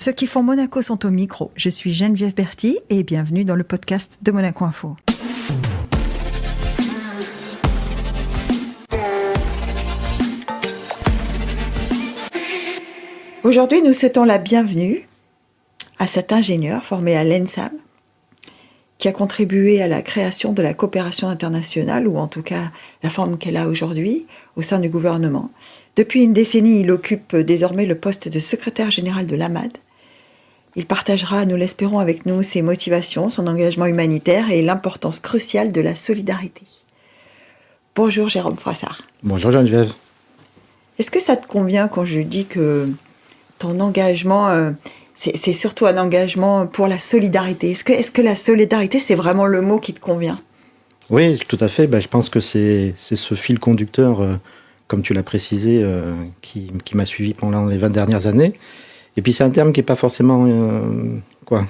Ceux qui font Monaco sont au micro. Je suis Geneviève Berthy et bienvenue dans le podcast de Monaco Info. Aujourd'hui, nous souhaitons la bienvenue à cet ingénieur formé à l'ENSAM qui a contribué à la création de la coopération internationale, ou en tout cas la forme qu'elle a aujourd'hui, au sein du gouvernement. Depuis une décennie, il occupe désormais le poste de secrétaire général de l'AMAD. Il partagera, nous l'espérons, avec nous ses motivations, son engagement humanitaire et l'importance cruciale de la solidarité. Bonjour Jérôme Froissart. Bonjour Geneviève. Est-ce que ça te convient quand je dis que ton engagement, c'est surtout un engagement pour la solidarité ? Est-ce que la solidarité, c'est vraiment le mot qui te convient ? Oui, tout à fait. Je pense que c'est ce fil conducteur, comme tu l'as précisé, qui m'a suivi pendant les 20 dernières années. Et puis c'est un terme qui n'est pas forcément...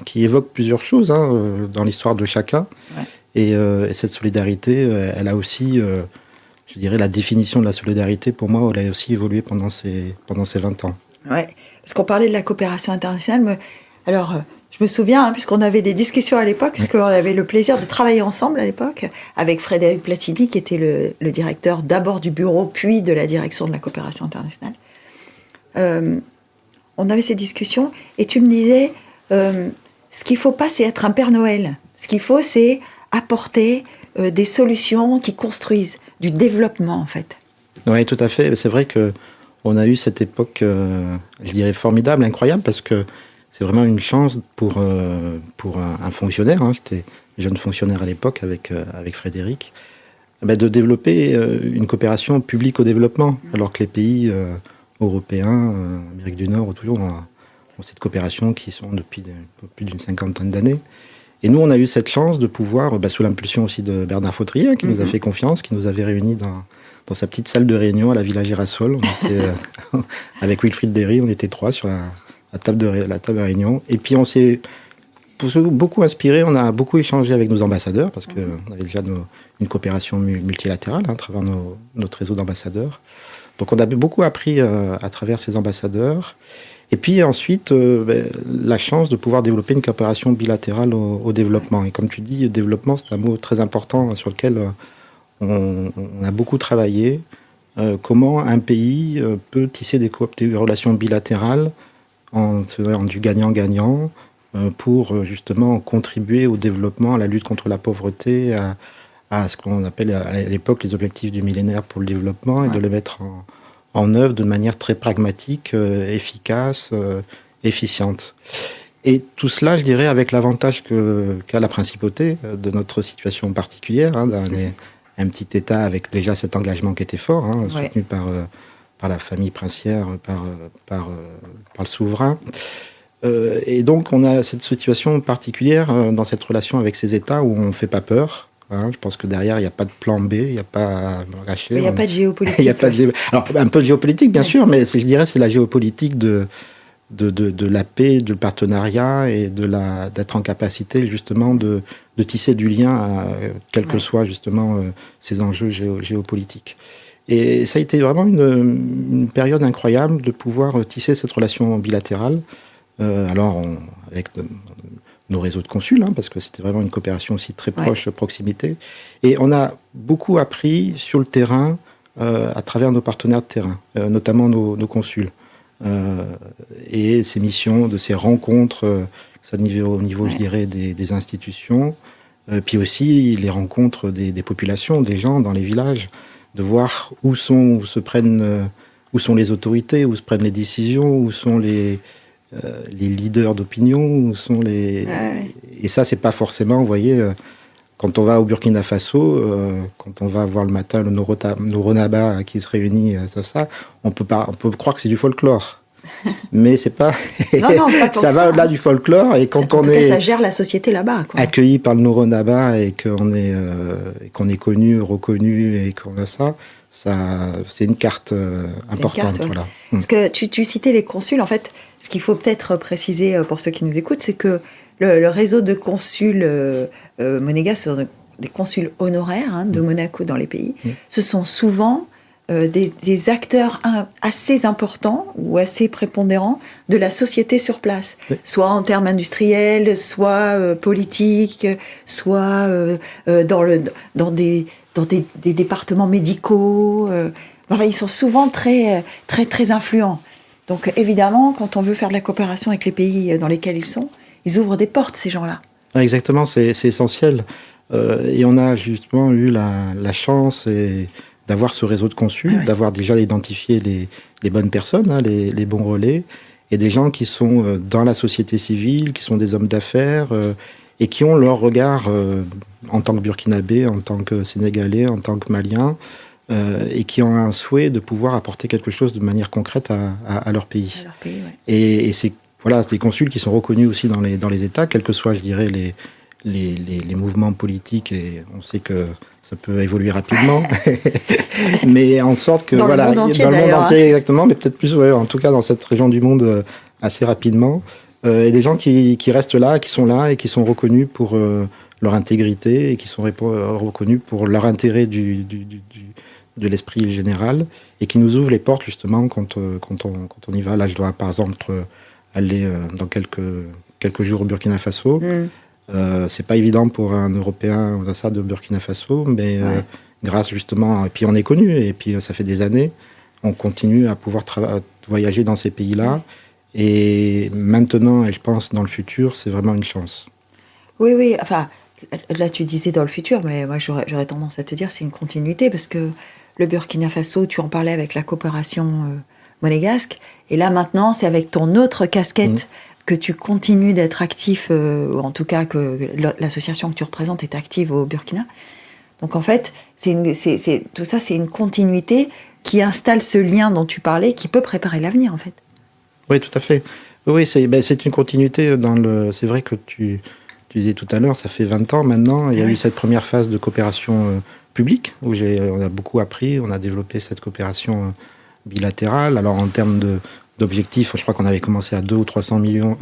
qui évoque plusieurs choses dans l'histoire de chacun. Ouais. Et cette solidarité, elle a aussi, je dirais, la définition de la solidarité, pour moi, elle a aussi évolué pendant ces 20 ans. Ouais, parce qu'on parlait de la coopération internationale, mais alors je me souviens, puisqu'on avait des discussions à l'époque, parce qu'on avait le plaisir de travailler ensemble à l'époque, avec Frédéric Platini, qui était le directeur d'abord du bureau, puis de la direction de la coopération internationale. On avait ces discussions, et tu me disais, ce qu'il ne faut pas, c'est être un Père Noël. Ce qu'il faut, c'est apporter des solutions qui construisent, du développement, en fait. Oui, tout à fait. C'est vrai qu'on a eu cette époque, je dirais, formidable, incroyable, parce que c'est vraiment une chance pour un fonctionnaire, j'étais jeune fonctionnaire à l'époque avec Frédéric, de développer une coopération publique au développement, alors que les pays européens, Amérique du Nord, toujours ont cette coopération qui sont depuis plus d'une cinquantaine d'années. Et nous, on a eu cette chance de pouvoir, sous l'impulsion aussi de Bernard Fautrier, qui nous a fait confiance, qui nous avait réunis dans sa petite salle de réunion à la Villa Girasol. On était, avec Wilfried Derry, on était 3 sur la table de réunion. Et puis on s'est beaucoup inspiré, on a beaucoup échangé avec nos ambassadeurs, parce qu'on avait déjà une coopération multilatérale à travers notre réseau d'ambassadeurs. Donc on a beaucoup appris à travers ces ambassadeurs. Et puis ensuite, la chance de pouvoir développer une coopération bilatérale au développement. Et comme tu dis, le développement, c'est un mot très important sur lequel on a beaucoup travaillé. Comment un pays peut tisser des relations bilatérales en du gagnant-gagnant pour justement contribuer au développement, à la lutte contre la pauvreté, à ce qu'on appelle à l'époque les objectifs du millénaire pour le développement, et de les mettre en œuvre de manière très pragmatique, efficace, efficiente. Et tout cela, je dirais, avec l'avantage qu'a la principauté de notre situation particulière, un petit État avec déjà cet engagement qui était fort, soutenu par la famille princière, par le souverain. Et donc, on a cette situation particulière dans cette relation avec ces États où on ne fait pas peur. Je pense que derrière, il n'y a pas de plan B, il n'y a pas il n'y a pas de géopolitique. Il y a pas de Alors, un peu de géopolitique, bien sûr, mais je dirais c'est la géopolitique de la paix, du partenariat et d'être en capacité justement de tisser du lien, quels que soient justement ces enjeux géopolitiques. Et ça a été vraiment une période incroyable de pouvoir tisser cette relation bilatérale. Avec nos réseaux de consuls, parce que c'était vraiment une coopération aussi très proche, proximité. Et on a beaucoup appris sur le terrain à travers nos partenaires de terrain, notamment nos consuls. Et ces missions, de ces rencontres, au niveau je dirais, des institutions, puis aussi les rencontres des populations, des gens dans les villages, de voir où sont les autorités, où se prennent les décisions, où sont les leaders d'opinion, où sont les... Et ça, c'est pas forcément, vous voyez, quand on va au Burkina Faso, quand on va voir le matin le Nouronaba qui se réunit, on peut croire que c'est du folklore. Mais c'est pas... non, pas ça va au-delà du folklore. Et quand ça gère la société là-bas, quoi. Accueilli par le Nouronaba et qu'on est connu, reconnu et qu'on a ça, c'est une carte importante. Voilà. Parce que tu citais les consuls. En fait, ce qu'il faut peut-être préciser pour ceux qui nous écoutent, c'est que le réseau de consuls monégasques, des consuls honoraires de Monaco dans les pays, ce sont souvent des acteurs assez importants ou assez prépondérants de la société sur place, Oui. soit en termes industriels, soit politiques, soit dans des départements médicaux. Enfin, ils sont souvent très influents. Donc évidemment, quand on veut faire de la coopération avec les pays dans lesquels ils ouvrent des portes, ces gens-là. Exactement, c'est essentiel. Et on a justement eu la chance d'avoir ce réseau de consuls, d'avoir déjà identifié les bonnes personnes, hein, les bons relais, et des gens qui sont dans la société civile, qui sont des hommes d'affaires, et qui ont leur regard en tant que Burkinabé, en tant que Sénégalais, en tant que Malien, et qui ont un souhait de pouvoir apporter quelque chose de manière concrète à leur pays. À leur pays, ouais. Et c'est des consuls qui sont reconnus aussi dans les États, quels que soient, je dirais, les mouvements politiques, et on sait que ça peut évoluer rapidement, mais en sorte que dans le monde entier, exactement, mais peut-être plus, en tout cas dans cette région du monde assez rapidement, et des gens qui restent là, qui sont là et qui sont reconnus pour leur intégrité et qui sont reconnus pour leur intérêt de l'esprit général et qui nous ouvrent les portes justement quand on y va. Là, je dois par exemple aller dans quelques jours au Burkina Faso. C'est pas évident pour un Européen ça de Burkina Faso, mais grâce justement, et puis on est connu, et puis ça fait des années, on continue à pouvoir voyager dans ces pays-là, et maintenant, et je pense dans le futur, c'est vraiment une chance. Oui, enfin, là tu disais dans le futur, mais moi j'aurais tendance à te dire c'est une continuité, parce que le Burkina Faso, tu en parlais avec la coopération monégasque, et là maintenant c'est avec ton autre casquette que tu continues d'être actif, ou en tout cas que l'association que tu représentes est active au Burkina. Donc en fait, tout ça, c'est une continuité qui installe ce lien dont tu parlais, qui peut préparer l'avenir en fait. Oui, tout à fait. Oui, c'est une continuité c'est vrai que tu disais tout à l'heure, ça fait 20 ans maintenant, il y a eu cette première phase de coopération publique, où on a beaucoup appris, on a développé cette coopération bilatérale. Alors en termes d'objectifs, je crois qu'on avait commencé à 200 ou 300 millions,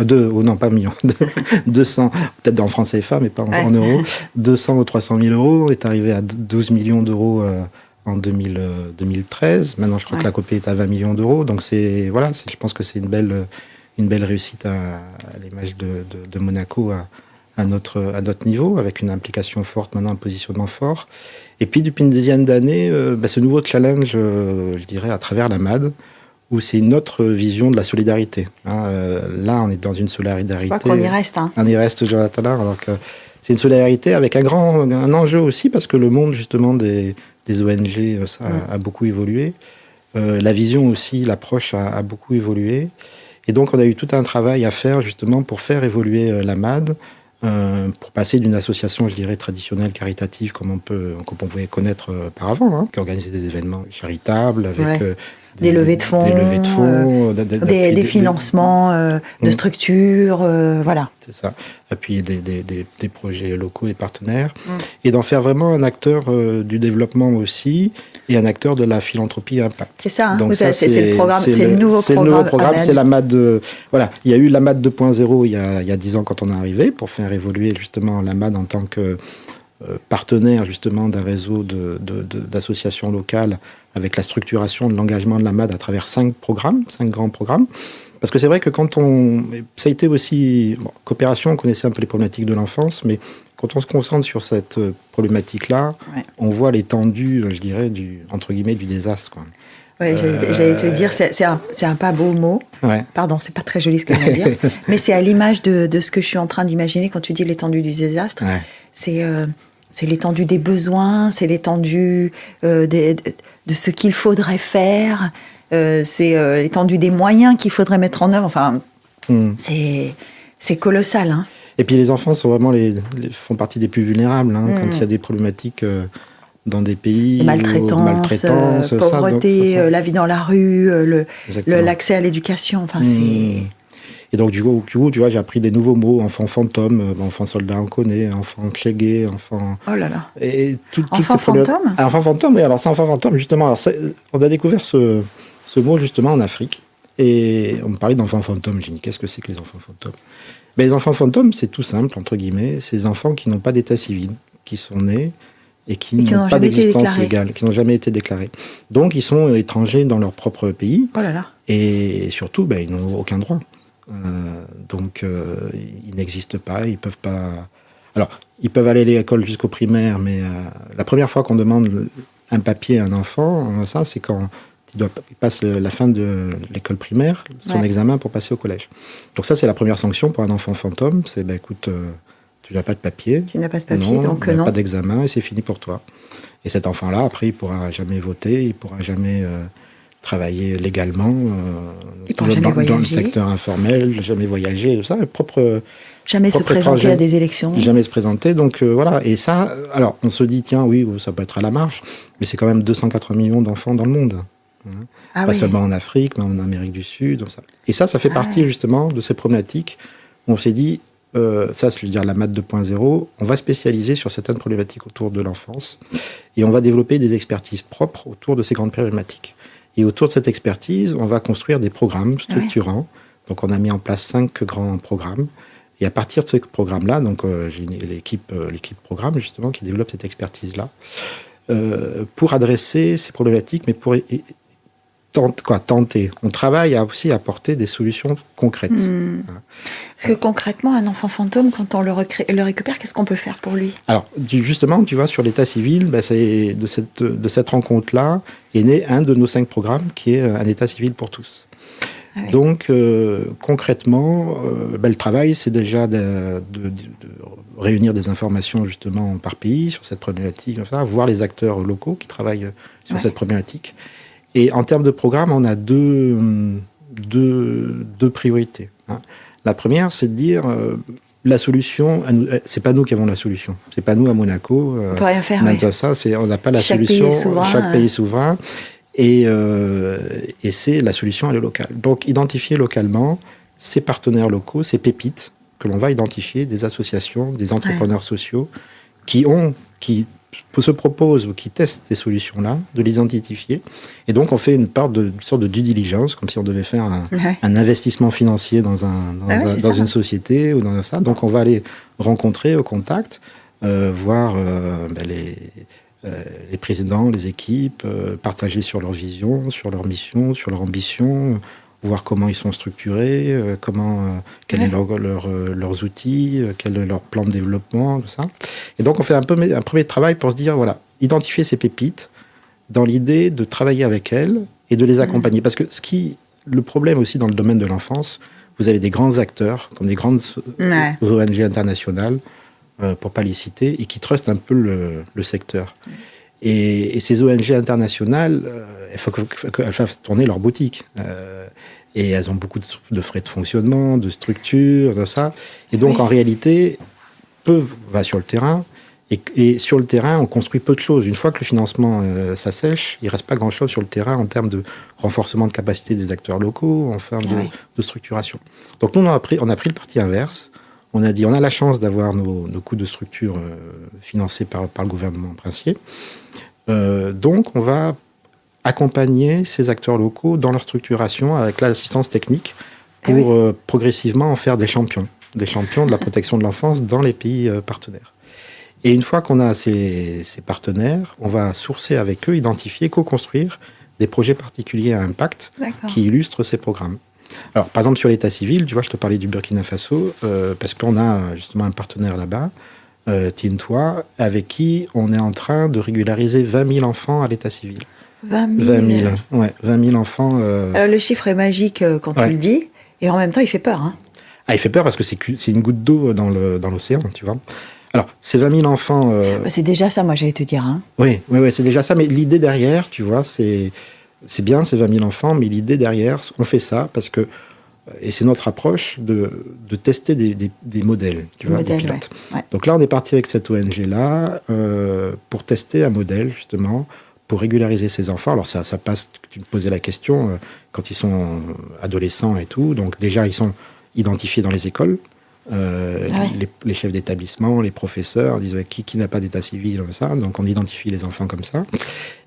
200, peut-être en francs CFA, mais pas en euros, 200 ou 300 000 euros, on est arrivé à 12 millions d'euros en 2013. Maintenant, je crois que la copie est à 20 millions d'euros, donc je pense que c'est une belle réussite à l'image de Monaco à notre niveau, avec une implication forte maintenant, un positionnement fort. Et puis, depuis une dizaine d'années, ce nouveau challenge, je dirais, à travers la MAD, où c'est une autre vision de la solidarité. Là, on est dans une solidarité. Je crois qu'on y reste. On y reste, Jonathan. Donc, c'est une solidarité avec un enjeu aussi, parce que le monde, justement, des ONG, ça a beaucoup évolué. La vision aussi, l'approche a beaucoup évolué. Et donc, on a eu tout un travail à faire, justement, pour faire évoluer la MAD, pour passer d'une association, je dirais, traditionnelle, caritative, comme on pouvait connaître auparavant, qui organisait des événements charitables, avec des levées de fonds, des financements de structures, voilà. C'est ça. Appuyer des projets locaux et partenaires, et d'en faire vraiment un acteur du développement aussi, et un acteur de la philanthropie impact. C'est ça. Donc c'est le programme, c'est le nouveau programme. C'est la MAD. Voilà, il y a eu la MAD 2.0 il y a 10 ans quand on est arrivé, pour faire évoluer justement la MAD en tant que partenaire justement d'un réseau d'associations locales, avec la structuration de l'engagement de la MAD à travers 5 grands programmes. Parce que c'est vrai que ça a été aussi coopération, on connaissait un peu les problématiques de l'enfance, mais quand on se concentre sur cette problématique-là, on voit l'étendue, je dirais, entre guillemets, du désastre, quoi. Oui, j'allais te dire, c'est un pas beau mot. Pardon, c'est pas très joli ce que je veux dire, mais c'est à l'image de ce que je suis en train d'imaginer quand tu dis l'étendue du désastre. C'est l'étendue des besoins, c'est l'étendue de ce qu'il faudrait faire, c'est l'étendue des moyens qu'il faudrait mettre en œuvre. Enfin, c'est colossal. Hein. Et puis les enfants sont vraiment font partie des plus vulnérables quand il y a des problématiques dans des pays. Maltraitance, pauvreté, la vie dans la rue, l'accès à l'éducation. Enfin, c'est... Et donc, du coup, tu vois, j'ai appris des nouveaux mots. Enfant fantôme, enfant soldat, on connaît. Enfant tchégué, enfant... Oh là là. Et enfant fantôme enfant fantôme, oui. Alors, c'est enfant fantôme, justement. Alors, on a découvert ce mot, justement, en Afrique. Et on me parlait d'enfants fantômes. J'ai dit, qu'est-ce que c'est que les enfants fantômes ? Les enfants fantômes, c'est tout simple, entre guillemets. C'est des enfants qui n'ont pas d'état civil, qui sont nés, et qui n'ont pas jamais été d'existence déclarés. légale, qui n'ont jamais été déclarés. Donc ils sont étrangers dans leur propre pays Oh là là. et surtout ils n'ont aucun droit. Donc ils n'existent pas, ils peuvent pas. Alors ils peuvent aller à l'école jusqu'au primaire, mais la première fois qu'on demande un papier à un enfant, ça c'est quand il passe la fin de l'école primaire, son examen pour passer au collège. Donc ça c'est la première sanction pour un enfant fantôme, c'est écoute, tu n'as pas de papier. Tu n'as pas de papier, non, donc non. non. Pas d'examen et c'est fini pour toi. Et cet enfant-là, après, il pourra jamais voter, il pourra jamais travailler légalement il pourra jamais voyager. Dans le secteur informel, jamais voyager, tout ça, jamais se présenter à des élections. Jamais se présenter, donc voilà. Et ça, alors on se dit, tiens, oui, ça peut être à la marge, mais c'est quand même 280 millions d'enfants dans le monde. Pas seulement en Afrique, mais en Amérique du Sud. Donc ça. Et ça fait partie justement de ces problématiques où on s'est dit, ça, c'est-à-dire la maths 2.0, on va spécialiser sur certaines problématiques autour de l'enfance et on va développer des expertises propres autour de ces grandes problématiques. Et autour de cette expertise, on va construire des programmes structurants. Donc, on a mis en place 5 grands programmes. Et à partir de ce programme-là, donc j'ai l'équipe programme justement qui développe cette expertise-là pour adresser ces problématiques, mais pour tenter. On travaille aussi à apporter des solutions concrètes. Parce que concrètement, un enfant fantôme, quand on le récupère, qu'est-ce qu'on peut faire pour lui ? Alors, justement, tu vois, sur l'état civil, c'est de cette rencontre-là est né un de nos 5 programmes qui est un état civil pour tous. Donc, concrètement, le travail, c'est déjà de réunir des informations justement par pays sur cette problématique, voir les acteurs locaux qui travaillent sur cette problématique. Et en termes de programme, on a deux priorités. La première, c'est de dire la solution. C'est pas nous qui avons la solution. C'est pas nous à Monaco. On peut rien faire. On n'a pas la solution. Chaque pays est souverain. Et c'est la solution, elle est locale. Donc, identifier localement ces partenaires locaux, ces pépites que l'on va identifier, des associations, des entrepreneurs sociaux qui se proposent ou qui testent ces solutions-là, de les identifier. Et donc, on fait une sorte de due diligence, comme si on devait faire un investissement financier dans une société ou dans ça. Donc, on va aller rencontrer au contact, voir les présidents, les équipes, partager sur leur vision, sur leur mission, sur leur ambition, voir comment ils sont structurés, quels sont leurs outils, quel est leur plan de développement, tout ça. Et donc, on fait un premier travail pour se dire, voilà, identifier ces pépites dans l'idée de travailler avec elles et de les accompagner. Parce que le problème aussi dans le domaine de l'enfance, vous avez des grands acteurs, comme des grandes ONG internationales, pour pas les citer, et qui trustent un peu le secteur. Et ces ONG internationales, il faut qu'elles fassent tourner leur boutique. Et elles ont beaucoup de frais de fonctionnement, de structure, de ça. Et donc, en réalité, peu va sur le terrain. Et sur le terrain, on construit peu de choses. Une fois que le financement s'assèche, il ne reste pas grand-chose sur le terrain en termes de renforcement de capacité des acteurs locaux, en termes de structuration. Donc, nous, on a pris le parti inverse. On a dit, on a la chance d'avoir nos coûts de structure financés par le gouvernement princier. Donc, on va accompagner ces acteurs locaux dans leur structuration avec l'assistance technique pour progressivement en faire des champions de la protection de l'enfance dans les pays partenaires. Et une fois qu'on a ces partenaires, on va sourcer avec eux, identifier, co-construire des projets particuliers à impact qui illustrent ces programmes. Alors, par exemple, sur l'état civil, tu vois, je te parlais du Burkina Faso, parce qu'on a justement un partenaire là-bas, Tintois, avec qui on est en train de régulariser 20 000 enfants à l'état civil. 20 000 ouais, 20 000 enfants. Le chiffre est magique quand tu le dis, et en même temps, il fait peur. Hein. Ah, il fait peur parce que c'est une goutte d'eau dans l'océan, tu vois. Alors, ces 20 000 enfants... c'est déjà ça, moi, j'allais te dire. Hein. Oui, c'est déjà ça, mais l'idée derrière, tu vois, c'est bien ces 20 000 enfants, mais l'idée derrière, on fait ça parce que, et c'est notre approche de tester des modèles, tu vois, des pilotes. Ouais. Donc là, on est parti avec cette ONG-là pour tester un modèle, justement, pour régulariser ces enfants. Alors ça passe, tu me posais la question, quand ils sont adolescents et tout, donc déjà, ils sont identifiés dans les écoles. Les chefs d'établissement, les professeurs disent qui n'a pas d'état civil, comme ça. Donc on identifie les enfants comme ça.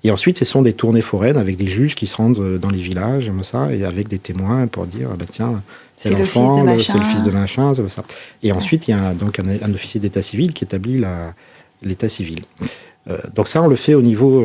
Et ensuite, ce sont des tournées foraines avec des juges qui se rendent dans les villages, comme ça, et avec des témoins pour dire tiens, c'est l'enfant, c'est le fils de machin, comme ça. Et ensuite, il y a donc un officier d'état civil qui établit l'état civil. Donc ça, on le fait au niveau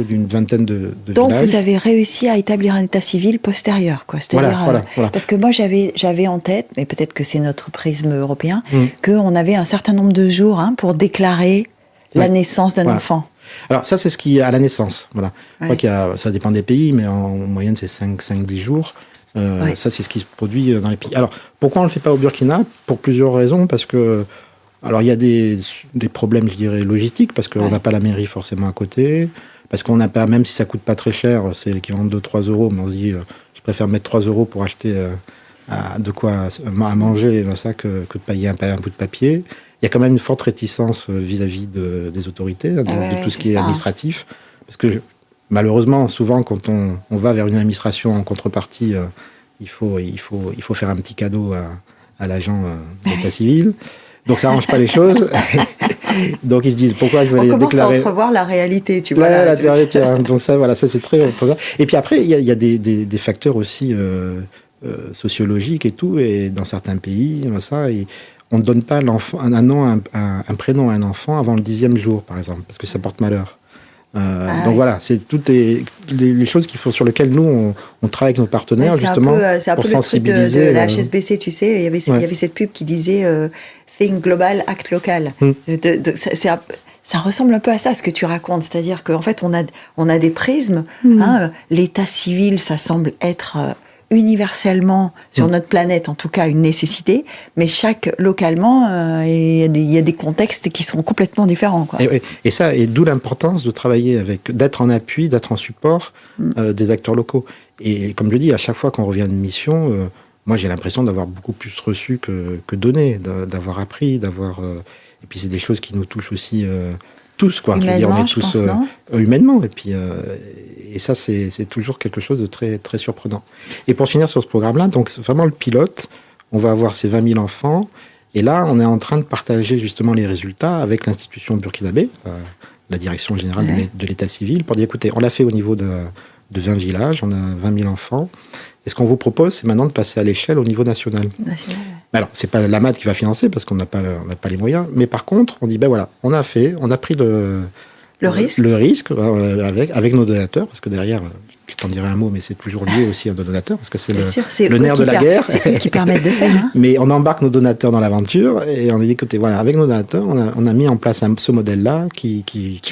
d'une vingtaine de Donc villages. vous avez réussi à établir un état civil postérieur, quoi. C'est-à-dire, Voilà. parce que moi j'avais en tête, mais peut-être que c'est notre prisme européen, qu'on avait un certain nombre de jours pour déclarer la naissance d'un enfant. Alors ça, c'est ce qui est à la naissance. Voilà. Je crois qu'il y a, ça dépend des pays, mais en moyenne c'est 5-10 jours. Ça, c'est ce qui se produit dans les pays. Alors pourquoi on ne le fait pas au Burkina? Pour plusieurs raisons, parce que alors il y a des problèmes, je dirais, logistiques, parce qu'on n'a pas la mairie forcément à côté, parce qu'on n'a pas, même si ça coûte pas très cher, c'est l'équivalent de 2-3 euros, mais on se dit, je préfère mettre 3 euros pour acheter de quoi à manger dans ça que de payer un bout de papier. Il y a quand même une forte réticence vis-à-vis des autorités, de tout ce qui est administratif, parce que malheureusement, souvent, quand on va vers une administration en contrepartie, il faut faire un petit cadeau à l'agent d'état civil. Donc ça arrange pas les choses. Donc ils se disent pourquoi je vais les déclarer. On commence à entrevoir la réalité, tu vois. La réalité. Donc ça, voilà, ça c'est très. Et puis après, il y a des facteurs aussi sociologiques et tout. Et dans certains pays, on ne donne pas un prénom à un enfant avant le 10e jour, par exemple, parce que ça porte malheur. Donc voilà, c'est toutes les choses sur lesquelles nous on travaille avec nos partenaires justement pour sensibiliser. De la HSBC, tu sais, il y avait cette pub qui disait Think global, act local. Ça ressemble un peu à ça, ce que tu racontes, c'est-à-dire qu'en fait on a des prismes. L'état civil, ça semble être universellement sur notre planète, en tout cas une nécessité, mais localement, il y a des contextes qui sont complètement différents, quoi. Et d'où l'importance de travailler d'être en appui, d'être en support des acteurs locaux. Et comme je dis, à chaque fois qu'on revient d'une mission, moi j'ai l'impression d'avoir beaucoup plus reçu que donné, d'avoir appris, et puis c'est des choses qui nous touchent aussi tous, quoi. Humainement, on est tous humainement, et puis et ça c'est toujours quelque chose de très très surprenant. Et pour finir sur ce programme-là, donc c'est vraiment le pilote. On va avoir ces 20 000 enfants, et là on est en train de partager justement les résultats avec l'institution burkinabé, la direction générale de l'état civil, pour dire écoutez, on l'a fait au niveau de 20 villages, on a 20 000 enfants. Et ce qu'on vous propose, c'est maintenant de passer à l'échelle au niveau national. Alors, c'est pas l'AMAD qui va financer parce qu'on n'a pas les moyens. Mais par contre, on dit, ben voilà, on a pris le risque avec nos donateurs, parce que derrière, je t'en dirai un mot, mais c'est toujours lié aussi à nos donateurs, parce que c'est le nerf de la guerre. C'est eux qui permettent de faire. Mais on embarque nos donateurs dans l'aventure et on a dit, écoutez, voilà, avec nos donateurs, on a mis en place ce modèle-là qui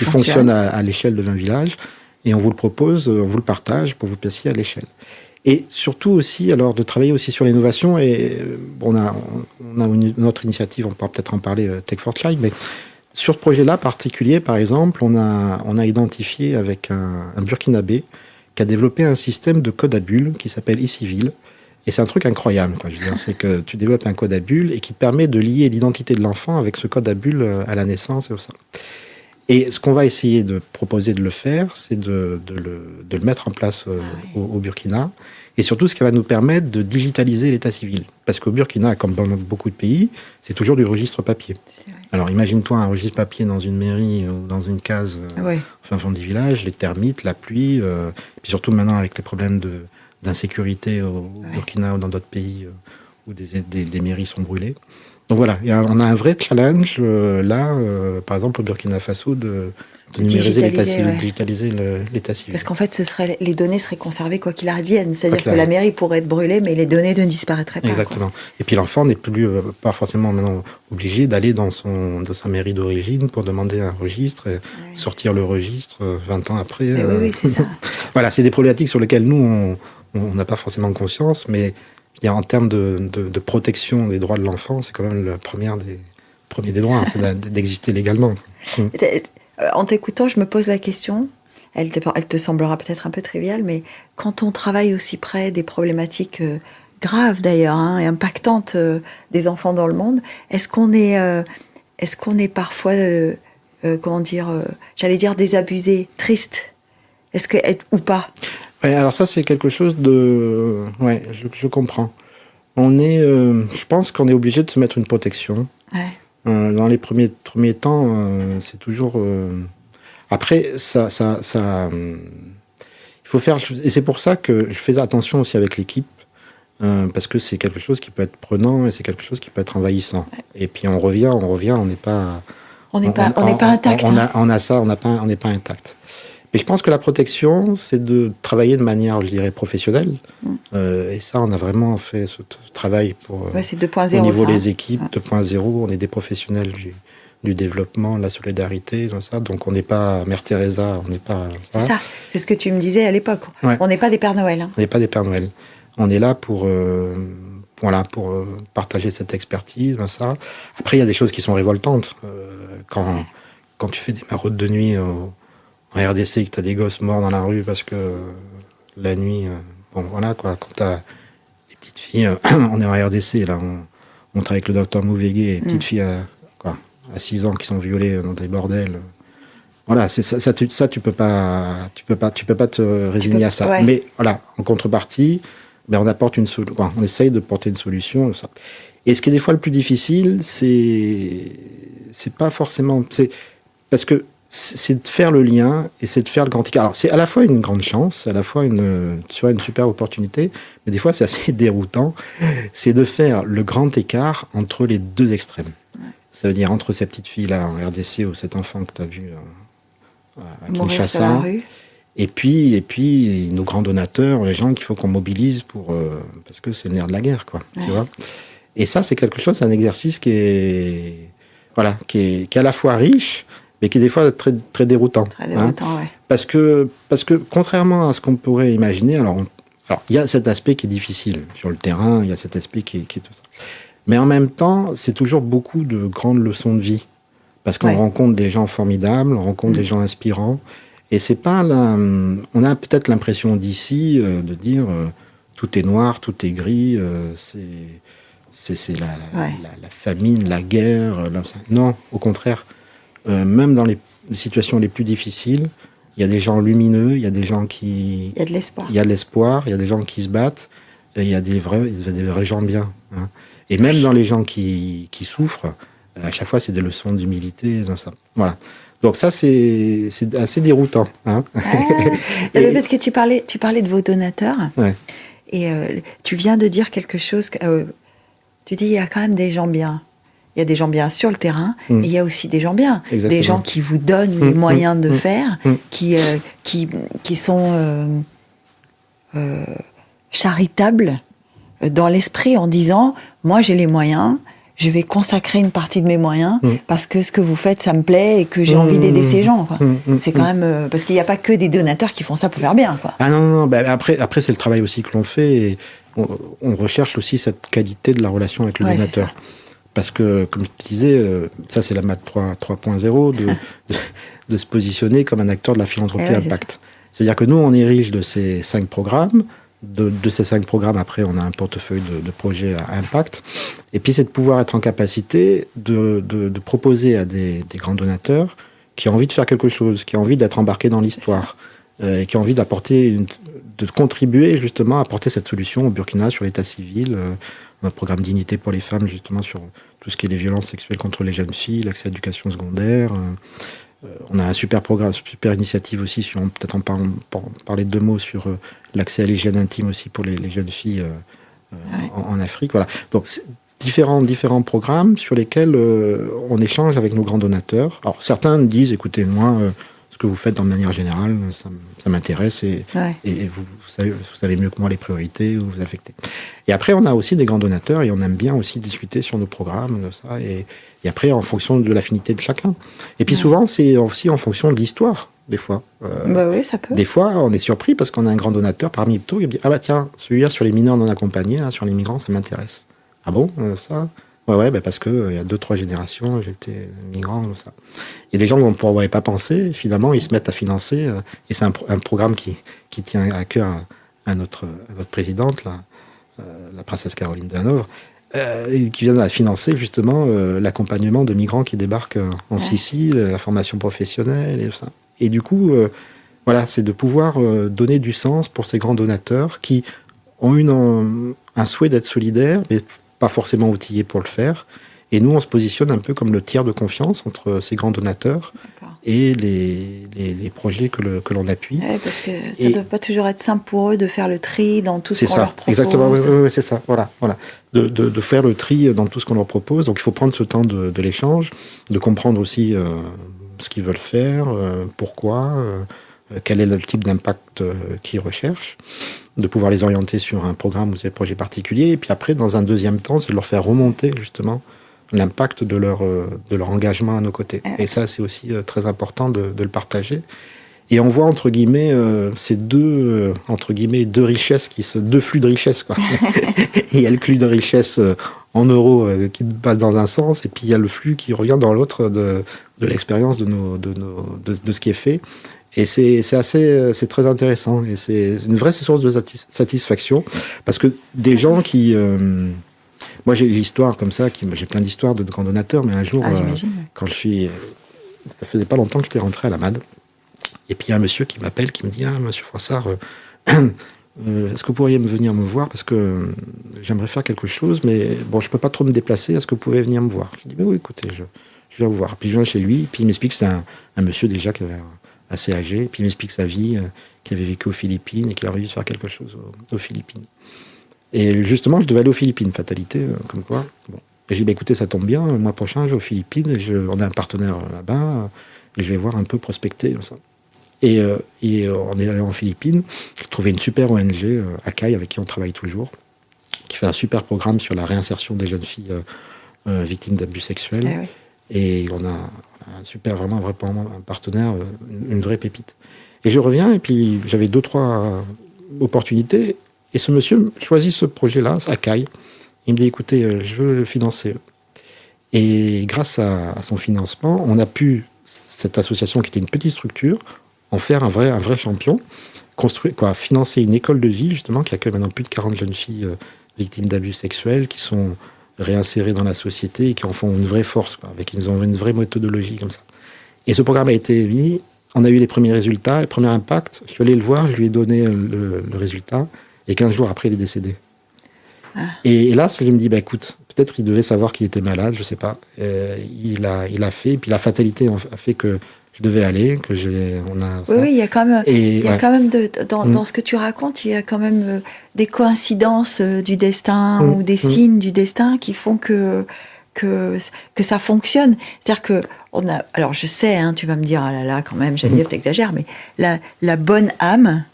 fonctionne à l'échelle de 20 villages. Et on vous le propose, on vous le partage pour vous passiez à l'échelle. Et surtout aussi, alors, de travailler aussi sur l'innovation. Et on a une autre initiative, on pourra peut-être en parler, Tech for Child, mais sur ce projet-là particulier, par exemple, on a identifié avec un Burkinabé qui a développé un système de code à bulles qui s'appelle e-civil. Et c'est un truc incroyable, quoi. Je veux dire, c'est que tu développes un code à bulles et qui te permet de lier l'identité de l'enfant avec ce code à bulles à la naissance et tout ça. Et ce qu'on va essayer de proposer de le faire, c'est de le mettre en place au Burkina. Et surtout, ce qui va nous permettre de digitaliser l'état civil. Parce qu'au Burkina, comme dans beaucoup de pays, c'est toujours du registre papier. Alors, imagine-toi un registre papier dans une mairie ou dans une case au fin fond du village, les termites, la pluie, puis surtout maintenant avec les problèmes d'insécurité au Burkina ou dans d'autres pays où des mairies sont brûlées. Donc voilà, on a un vrai challenge là, par exemple au Burkina Faso, de numériser l'état civil, digitaliser l'état civil. Parce qu'en fait, les données seraient conservées quoi qu'il arrive. C'est-à-dire que la mairie pourrait être brûlée, mais les données ne disparaîtraient pas. Exactement. Quoi. Et puis l'enfant n'est plus pas forcément maintenant obligé d'aller dans sa mairie d'origine pour demander un registre, et sortir le registre 20 ans après. Oui, c'est ça. Voilà, c'est des problématiques sur lesquelles nous, on n'a pas forcément conscience, mais en termes de protection des droits de l'enfant, c'est quand même le premier des droits, c'est d'exister légalement. En t'écoutant, je me pose la question, elle te semblera peut-être un peu triviale, mais quand on travaille aussi près des problématiques graves d'ailleurs, et impactantes des enfants dans le monde, est-ce qu'on est parfois, j'allais dire désabusé, triste, ou pas? Ouais, alors ça c'est quelque chose de... Ouais, je comprends. Je pense qu'on est obligé de se mettre une protection. Ouais. Dans les premiers temps, c'est toujours... Après, ça il faut faire... Et c'est pour ça que je fais attention aussi avec l'équipe, parce que c'est quelque chose qui peut être prenant et c'est quelque chose qui peut être envahissant. Ouais. Et puis on revient, on n'est pas On n'est pas intact. On a ça, on n'est pas intact. Mais je pense que la protection, c'est de travailler de manière, je dirais, professionnelle. Et ça, on a vraiment fait ce travail pour c'est 2.0, au niveau ça, des équipes, 2.0. On est des professionnels du développement, de la solidarité, tout ça. Donc on n'est pas Mère Teresa, on n'est pas ça. C'est ça, c'est ce que tu me disais à l'époque. Ouais. On n'est pas des Pères Noël. On n'est pas des Pères Noël. On est là pour partager cette expertise, ça. Après, il y a des choses qui sont révoltantes. Quand tu fais des maraudes de nuit en RDC et que tu as des gosses morts dans la rue parce que la nuit, quand tu as des petites filles, on est en RDC, là, on travaille avec le docteur Mouvégué, et petites filles à 6 ans qui sont violées dans des bordels. Voilà, c'est ça, tu peux pas te résigner à ça. Ouais. Mais voilà, en contrepartie, on apporte on essaye de porter une solution. Ça. Et ce qui est des fois le plus difficile, c'est pas forcément, parce que c'est de faire le lien et c'est de faire le grand écart. Alors c'est à la fois une grande chance, à la fois une super opportunité, mais des fois c'est assez déroutant. C'est de faire le grand écart entre les deux extrêmes. Ouais. Ça veut dire entre ces petites filles là en RDC ou cet enfant que tu as vu à Kinshasa. Et puis nos grands donateurs, les gens qu'il faut qu'on mobilise parce que c'est le nerf de la guerre, quoi. Ouais. Tu vois. Et ça, c'est quelque chose, c'est un exercice qui est à la fois riche, mais qui est des fois très, très déroutant. Très déroutant, ouais. Parce que contrairement à ce qu'on pourrait imaginer, alors il y a cet aspect qui est difficile sur le terrain, il y a cet aspect qui est tout ça. Mais en même temps, c'est toujours beaucoup de grandes leçons de vie. Parce qu'on rencontre des gens formidables, on rencontre des gens inspirants. Et c'est pas on a peut-être l'impression d'ici de dire tout est noir, tout est gris, c'est la famine, la guerre. Non, au contraire. Même dans les situations les plus difficiles, il y a des gens lumineux, il y a des gens qui... Il y a de l'espoir. Il y a de l'espoir, il y a des gens qui se battent, et il y a des vrais gens bien. Hein. Et même dans les gens qui souffrent, à chaque fois, c'est des leçons d'humilité. Ça. Voilà. Donc ça, c'est assez déroutant. Hein. Parce que tu parlais de vos donateurs, ouais. Et tu viens de dire quelque chose, tu dis il y a quand même des gens bien. Il y a des gens bien sur le terrain, et il y a aussi des gens bien. Exactement. Des gens qui vous donnent les moyens de faire, qui sont charitables dans l'esprit en disant « Moi, j'ai les moyens, je vais consacrer une partie de mes moyens parce que ce que vous faites, ça me plaît et que j'ai envie d'aider ces gens. » C'est quand même... parce qu'il n'y a pas que des donateurs qui font ça pour faire bien. Quoi. Ah non. Après, c'est le travail aussi que l'on fait. Et on recherche aussi cette qualité de la relation avec le donateur. Parce que, comme je te disais, ça c'est la MAD 3.0, de se positionner comme un acteur de la philanthropie impact. C'est-à-dire que nous, on érige de ces 5 programmes. De ces 5 programmes, après, on a un portefeuille de projets à impact. Et puis, c'est de pouvoir être en capacité de proposer à des grands donateurs qui ont envie de faire quelque chose, qui ont envie d'être embarqués dans l'histoire, qui ont envie de contribuer justement à apporter cette solution au Burkina sur l'état civil, un programme dignité pour les femmes, justement, sur tout ce qui est les violences sexuelles contre les jeunes filles, l'accès à l'éducation secondaire. On a un super programme, super initiative aussi, peut-être en parler 2 mots sur l'accès à l'hygiène intime aussi pour les jeunes filles en Afrique. Voilà. Donc, différents programmes sur lesquels on échange avec nos grands donateurs. Alors, certains disent, écoutez, moi, ce que vous faites de manière générale, ça m'intéresse et vous savez mieux que moi les priorités où vous affectez. Et après, on a aussi des grands donateurs et on aime bien aussi discuter sur nos programmes, de ça, et après, en fonction de l'affinité de chacun. Et puis souvent, c'est aussi en fonction de l'histoire, des fois. Oui, ça peut. Des fois, on est surpris parce qu'on a un grand donateur parmi tout, il dit « Ah bah tiens, celui-là sur les mineurs non accompagnés, là, sur les migrants, ça m'intéresse. » Ah bon, ça ? Ouais, parce que il y a 2-3 générations, j'étais migrant, ça. Il y a des gens dont on ne pourrait pas penser, finalement, ils se mettent à financer, et c'est un programme qui tient à cœur à notre présidente, là, la princesse Caroline de Hanovre, qui vient à financer justement l'accompagnement de migrants qui débarquent en Sicile, la formation professionnelle et tout ça. Et du coup, voilà, c'est de pouvoir donner du sens pour ces grands donateurs qui ont un souhait d'être solidaires, mais pas forcément outillés pour le faire. Et nous, on se positionne un peu comme le tiers de confiance entre ces grands donateurs et les projets que l'on appuie. Ouais, parce que ça ne doit pas toujours être simple pour eux de faire le tri dans tout ce qu'on leur propose. Exactement, oui, c'est ça, voilà. De faire le tri dans tout ce qu'on leur propose. Donc il faut prendre ce temps de l'échange, de comprendre aussi ce qu'ils veulent faire, pourquoi, quel est le type d'impact qu'ils recherchent, de pouvoir les orienter sur un programme ou des projets particuliers. Et puis après, dans un deuxième temps, c'est de leur faire remonter justement l'impact de leur engagement à nos côtés. Et ça, c'est aussi très important de le partager. Et on voit, entre guillemets, ces deux richesses, deux flux de richesse, quoi. Il y a le flux de richesse en euros qui passe dans un sens, et puis il y a le flux qui revient dans l'autre de l'expérience de ce qui est fait. Et c'est très intéressant. Et c'est une vraie source de satisfaction. Parce que des gens qui... moi, j'ai l'histoire comme ça, j'ai plein d'histoires de grands donateurs, mais un jour, quand ça faisait pas longtemps que j'étais rentré à la MAD, et puis il y a un monsieur qui m'appelle, qui me dit « Ah, monsieur Froissart, est-ce que vous pourriez venir me voir parce que j'aimerais faire quelque chose, mais bon, je peux pas trop me déplacer, est-ce que vous pouvez venir me voir ?» Je dis « Mais oui, écoutez, je viens vous voir. » Puis je viens chez lui, puis il m'explique que c'est un monsieur déjà qui avait assez âgé, puis il m'explique sa vie, qu'il avait vécu aux Philippines et qu'il a envie de faire quelque chose aux Philippines. Et justement, je devais aller aux Philippines, fatalité, comme quoi. Bon. Et j'ai dit, écoutez, ça tombe bien, le mois prochain, je vais aux Philippines, et on a un partenaire là-bas, et je vais voir un peu prospecter, comme ça. Et on est allé en Philippines, j'ai trouvé une super ONG, Akai, avec qui on travaille toujours, qui fait un super programme sur la réinsertion des jeunes filles victimes d'abus sexuels. Ah oui. Et on a vraiment un partenaire, une vraie pépite. Et je reviens, et puis j'avais 2-3 opportunités, et ce monsieur choisit ce projet-là, Akai. Il me dit, écoutez, je veux le financer. Et grâce à son financement, on a pu, cette association qui était une petite structure, en faire un vrai champion, financer une école de vie, justement, qui accueille maintenant plus de 40 jeunes filles victimes d'abus sexuels, qui sont réinsérées dans la société et qui en font une vraie force, ils ont une vraie méthodologie comme ça. Et ce programme a été mis, on a eu les premiers résultats, les premiers impacts. Je suis allé le voir, je lui ai donné le résultat, et 15 jours après, il est décédé. Ah. Et là, je me dis, écoute, peut-être qu'il devait savoir qu'il était malade, je sais pas. Il a fait, et puis la fatalité a fait que je devais aller, que Oui, il y a quand même, dans ce que tu racontes, il y a quand même des coïncidences du destin ou des signes du destin qui font que ça fonctionne. C'est-à-dire que alors je sais, tu vas me dire, ah là là, quand même, Geneviève, t'exagères, mais la bonne âme,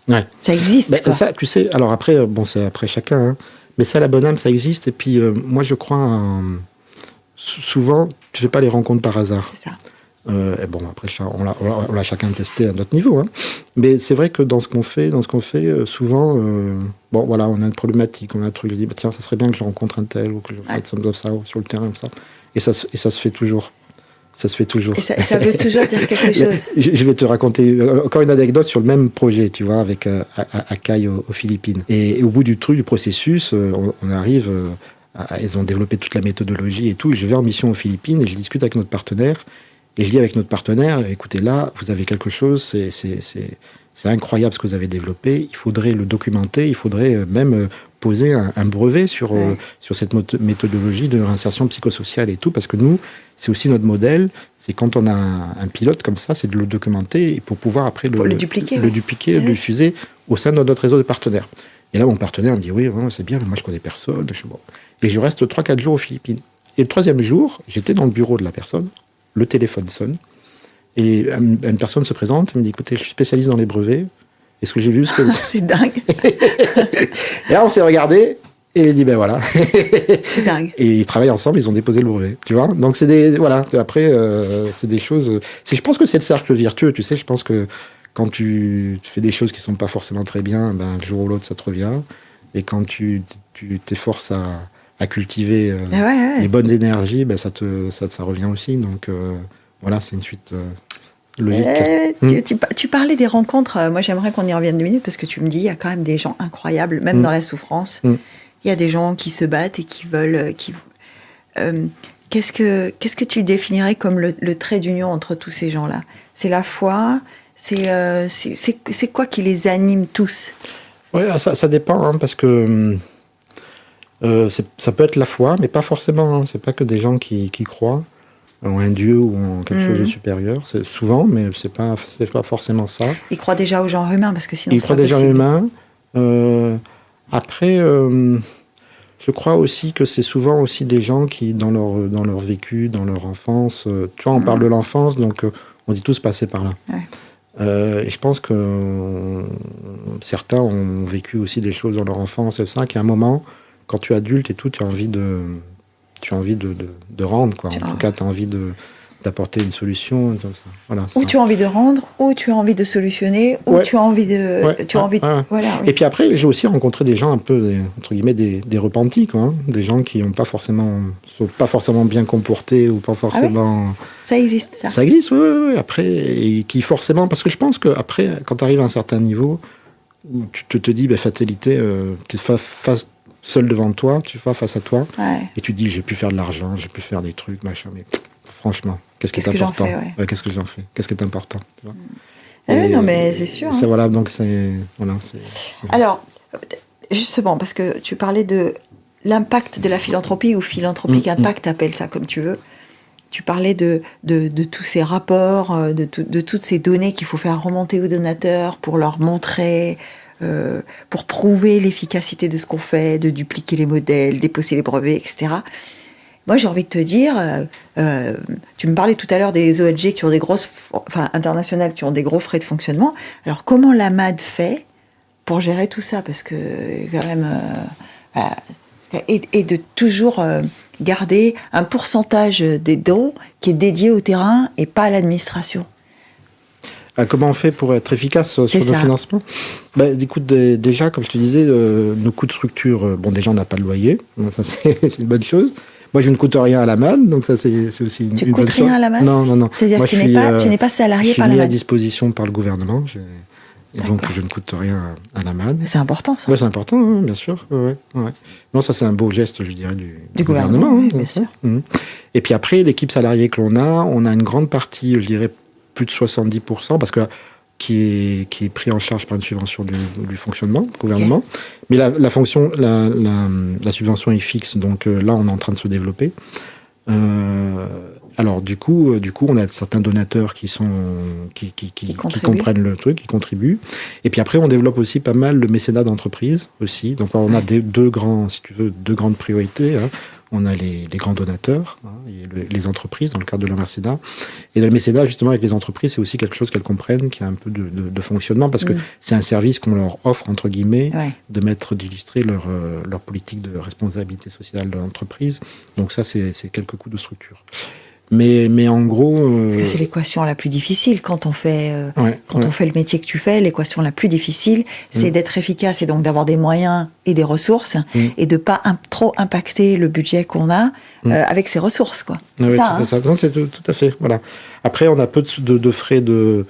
ça existe. Quoi. Ça, tu sais, alors après, c'est après chacun, mais ça, la bonne âme, ça existe. Et puis, moi, je crois, souvent, tu fais pas les rencontres par hasard. C'est ça. Et bon, après, on l'a chacun testé à notre niveau. Mais c'est vrai que dans ce qu'on fait, souvent, on a une problématique, on a un truc, je dis, tiens, ça serait bien que je rencontre un tel, ou que je fasse ça sur le terrain, comme ça. Et ça se fait toujours. Ça se fait toujours. Et ça veut toujours dire quelque chose. Je vais te raconter encore une anecdote sur le même projet, tu vois, avec Akai aux Philippines. Et au bout du processus, on arrive... ils ont développé toute la méthodologie et tout. Et je vais en mission aux Philippines et je discute avec notre partenaire. Et je dis avec notre partenaire, écoutez, là, vous avez quelque chose, c'est incroyable ce que vous avez développé. Il faudrait le documenter, il faudrait même poser un brevet sur cette méthodologie de réinsertion psychosociale et tout, parce que nous, c'est aussi notre modèle. C'est quand on a un pilote comme ça, c'est de le documenter et pour pouvoir après le dupliquer, le diffuser au sein de notre réseau de partenaires. Et là, mon partenaire me dit, oui, c'est bien, mais moi, je connais personne. Et je reste 3-4 jours aux Philippines. Et le 3e jour, j'étais dans le bureau de la personne. Le téléphone sonne, et une personne se présente et me dit, écoutez, je suis spécialiste dans les brevets, est-ce que j'ai vu ce que... C'est dingue. Et là, on s'est regardé, et il dit, voilà. C'est dingue. Et ils travaillent ensemble, ils ont déposé le brevet, tu vois. Donc, après, c'est des choses... Je pense que c'est le cercle vertueux, tu sais, je pense que quand tu fais des choses qui ne sont pas forcément très bien, un jour ou l'autre, ça te revient, et quand tu t'efforces à cultiver les bonnes énergies, ça revient aussi. Donc c'est une suite logique. Tu parlais des rencontres. Moi, j'aimerais qu'on y revienne 2 minutes parce que tu me dis, il y a quand même des gens incroyables, même dans la souffrance. Il y a des gens qui se battent et qui veulent... Qu'est-ce que tu définirais comme le trait d'union entre tous ces gens-là ? C'est la foi ? C'est quoi qui les anime tous ? Oui, ça dépend, parce que... ça peut être la foi, mais pas forcément. C'est pas que des gens qui croient. en un dieu ou en quelque chose de supérieur. C'est souvent, mais c'est pas forcément ça. Ils croient déjà aux genres humains, parce que sinon Ils croient déjà aux humains. Après, je crois aussi que c'est souvent aussi des gens qui, dans leur vécu, dans leur enfance, tu vois, on parle de l'enfance, donc on dit tous passer par là. Ouais. Et je pense que certains ont vécu aussi des choses dans leur enfance, et ça, qu'à un moment, quand tu es adulte et tout, tu as envie de rendre, quoi. En tout cas, tu as envie d'apporter une solution, comme ça. Voilà, ou ça. tu as envie de rendre, ou tu as envie de solutionner, ou tu as envie de... Voilà, oui. Et puis après, j'ai aussi rencontré des gens un peu, entre guillemets, des repentis, quoi, hein. Des gens qui sont pas forcément bien comportés, ou pas forcément... Ça existe, ça. Ça existe, oui. Après, et qui forcément... Parce que je pense qu'après, quand tu arrives à un certain niveau, où tu te dis, fatalité, tu es face seul devant toi, tu vas face à toi, et tu te dis, j'ai pu faire de l'argent, j'ai pu faire des trucs, machin, mais franchement, qu'est-ce qui est important? Qu'est-ce que j'en fais? Qu'est-ce qui est important? Tu vois, non, mais c'est sûr. Ça, voilà, donc c'est... Voilà, alors, justement, parce que tu parlais de l'impact de la philanthropie, ou philanthropique impact, appelle ça comme tu veux. Tu parlais de tous ces rapports, de toutes ces données qu'il faut faire remonter aux donateurs pour leur montrer... pour prouver l'efficacité de ce qu'on fait, de dupliquer les modèles, déposer les brevets, etc. Moi, j'ai envie de te dire, tu me parlais tout à l'heure des ONG qui ont des internationales qui ont des gros frais de fonctionnement. Alors, comment la MAD fait pour gérer tout ça? Parce que, quand même, et de toujours garder un pourcentage des dons qui est dédié au terrain et pas à l'administration. Comment on fait pour être efficace sur nos financements? Écoute, déjà, comme je te disais, nos coûts de structure, déjà, on n'a pas de loyer, donc ça, c'est une bonne chose. Moi, je ne coûte rien à la MAD, donc ça, c'est aussi une bonne chose. Tu coûtes rien à la MAD? Non. C'est-à-dire que tu n'es pas salarié par la MAD? Je suis mis à disposition par le gouvernement, et donc je ne coûte rien à la MAD. C'est important, ça. Oui, c'est important, hein, bien sûr. Ouais. Non, ça, c'est un beau geste, je dirais, du gouvernement. Oui, bien sûr. Et puis après, l'équipe salariée que l'on a, on a une grande partie, je dirais, plus de 70%, parce que qui est pris en charge par une subvention du fonctionnement du gouvernement. Okay. Mais la subvention est fixe, donc là, on est en train de se développer. Alors, du coup, on a certains donateurs qui comprennent le truc, qui contribuent. Et puis après, on développe aussi pas mal le mécénat d'entreprise aussi. Donc, on a deux grandes priorités, hein. On a les grands donateurs, hein, et les entreprises dans le cadre de leur mécénat. Et dans le mécénat, justement, avec les entreprises, c'est aussi quelque chose qu'elles comprennent, qui a un peu de fonctionnement, parce que c'est un service qu'on leur offre, entre guillemets, d'illustrer leur politique de responsabilité sociale de l'entreprise. Donc ça, c'est quelques coups de structure. Mais en gros... Parce que c'est l'équation la plus difficile quand on fait on fait le métier que tu fais. L'équation la plus difficile, c'est d'être efficace et donc d'avoir des moyens et des ressources et de pas trop impacter le budget qu'on a avec ses ressources, quoi. Oui, c'est ça. Non, c'est tout à fait. Voilà. Après, on a peu de frais de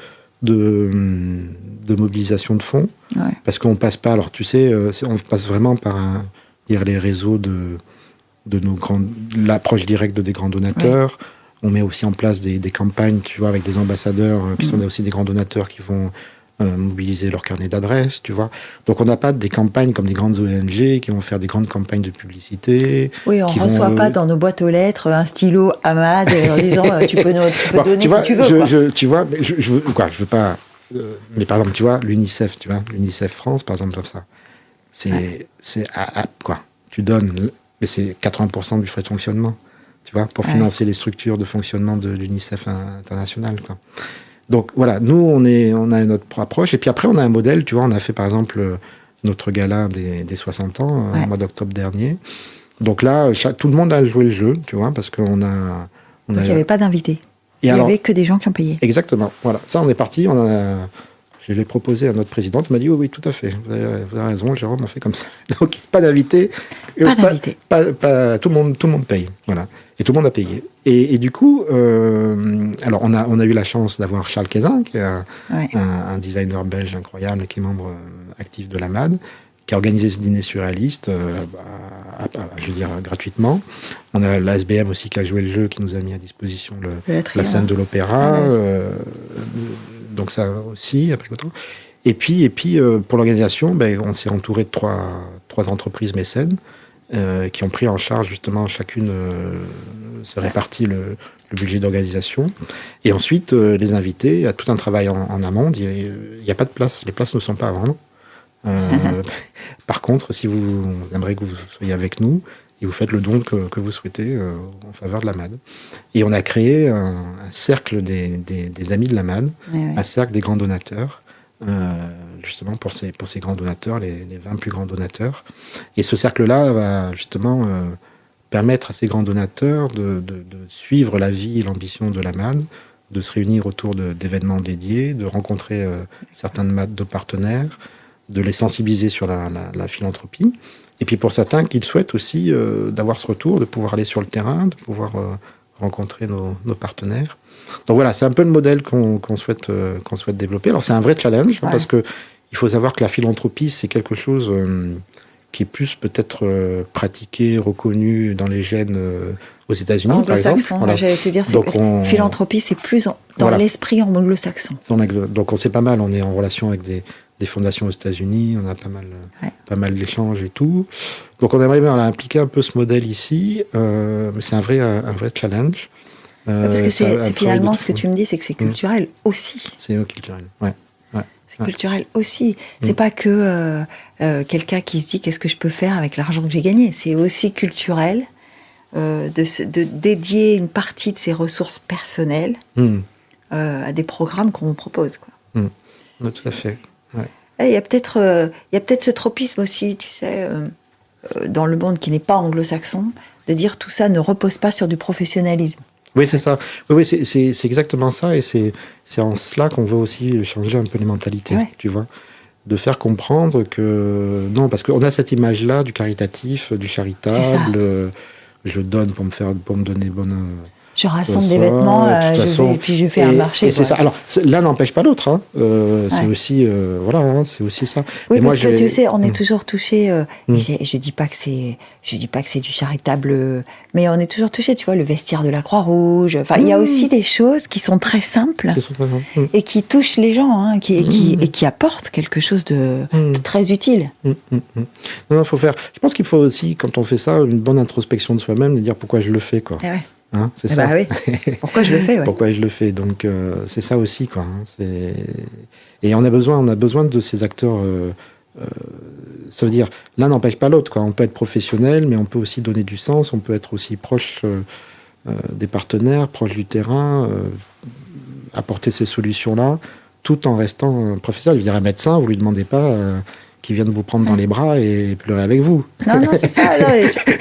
mobilisation de fonds parce qu'on passe pas. Alors, tu sais, on passe vraiment par les réseaux de l'approche directe des grands donateurs. On met aussi en place des campagnes, tu vois, avec des ambassadeurs qui sont aussi des grands donateurs qui vont mobiliser leur carnet d'adresses, tu vois. Donc on n'a pas des campagnes comme des grandes ONG qui vont faire des grandes campagnes de publicité. Oui, on ne reçoit pas dans nos boîtes aux lettres un stylo AMAD en disant tu peux donner si tu veux. Tu vois, je veux pas... mais par exemple, tu vois, l'UNICEF France, par exemple, comme ça, c'est quoi. Tu donnes, mais c'est 80% du frais de fonctionnement. Tu vois, pour financer les structures de fonctionnement de l'UNICEF international, quoi. Donc voilà, nous on a notre approche, et puis après on a un modèle, tu vois, on a fait par exemple notre gala des 60 ans au mois d'octobre dernier. Donc là, tout le monde a joué le jeu, tu vois, parce qu'on a... Donc il n'y avait pas d'invités, il n'y avait que des gens qui ont payé. Exactement, voilà, ça on est parti, je l'ai proposé à notre présidente, elle m'a dit oui, tout à fait, vous avez raison, Jérôme, on fait comme ça. Donc pas d'invités. Pas d'invités. Tout le monde paye, voilà. Et tout le monde a payé. Et du coup, alors on a eu la chance d'avoir Charles Cazin, qui est un designer belge incroyable, qui est membre actif de la MAD, qui a organisé ce dîner surréaliste, je veux dire, gratuitement. On a la SBM aussi qui a joué le jeu, qui nous a mis à disposition la scène de l'opéra. Donc ça aussi, après autant. Et puis pour l'organisation, on s'est entouré de trois entreprises mécènes qui ont pris en charge justement chacune c'est réparti le budget d'organisation. Et ensuite, les invités, il y a tout un travail en amont. Il n'y a pas de place. Les places ne sont pas à vendre. Par contre, si vous aimeriez que vous soyez avec nous, et vous faites le don que vous souhaitez en faveur de la MAD. Et on a créé un cercle des amis de la MAD, un cercle des grands donateurs, justement pour ces grands donateurs, les 20 plus grands donateurs. Et ce cercle-là va justement permettre à ces grands donateurs de suivre la vie et l'ambition de la MAD, de se réunir autour d'événements dédiés, de rencontrer certains de partenaires, de les sensibiliser sur la philanthropie. Et puis pour certains qui le souhaitent aussi, d'avoir ce retour, de pouvoir aller sur le terrain, de pouvoir rencontrer nos partenaires. Donc voilà, c'est un peu le modèle qu'on souhaite développer. Alors c'est un vrai challenge, parce que il faut savoir que la philanthropie, c'est quelque chose qui est plus peut-être pratiqué, reconnu dans les gènes aux États-Unis, par exemple. Voilà. J'allais te dire, philanthropie, c'est plus dans l'esprit anglo-saxon. Donc on sait pas mal, on est en relation avec des fondations aux États-Unis, on a pas mal d'échanges et tout. Donc on aimerait bien impliquer un peu ce modèle ici, mais c'est un vrai challenge. Parce que c'est finalement ce que tu me dis, c'est que c'est culturel aussi. C'est culturel, ouais. C'est culturel aussi. C'est pas que quelqu'un qui se dit qu'est-ce que je peux faire avec l'argent que j'ai gagné. C'est aussi culturel de dédier une partie de ses ressources personnelles à des programmes qu'on propose, quoi. Ouais, tout à fait. Ouais. Il y a peut-être ce tropisme aussi, tu sais, dans le monde qui n'est pas anglo-saxon, de dire tout ça ne repose pas sur du professionnalisme. Oui, c'est ça. Oui, c'est exactement ça, et c'est en cela qu'on veut aussi changer un peu les mentalités, tu vois, de faire comprendre que non, parce qu'on a cette image-là du caritatif, du charitable. Je donne pour me donner bonne. Je rassemble des vêtements, et puis je fais un marché. Et c'est ça. Alors, l'un n'empêche pas l'autre. Hein. C'est aussi, c'est aussi ça. Oui, parce que tu sais, on est toujours touché. Je dis pas que c'est du charitable, mais on est toujours touché. Tu vois, le vestiaire de la Croix-Rouge. Enfin, il y a aussi des choses qui sont très simples et qui touchent les gens, hein, et qui apportent quelque chose de très utile. Non, faut faire. Je pense qu'il faut aussi, quand on fait ça, une bonne introspection de soi-même, de dire pourquoi je le fais, quoi. Hein, c'est ça. Bah oui. Pourquoi je le fais, Pourquoi je le fais. Donc c'est ça aussi, quoi. Hein. Et on a besoin de ces acteurs. Ça veut dire, l'un n'empêche pas l'autre, quoi. On peut être professionnel, mais on peut aussi donner du sens. On peut être aussi proche des partenaires, proche du terrain, apporter ces solutions-là, tout en restant professionnel. Je veux dire, un médecin, vous lui demandez pas qui viennent vous prendre dans les bras et pleurer avec vous. Non, c'est ça.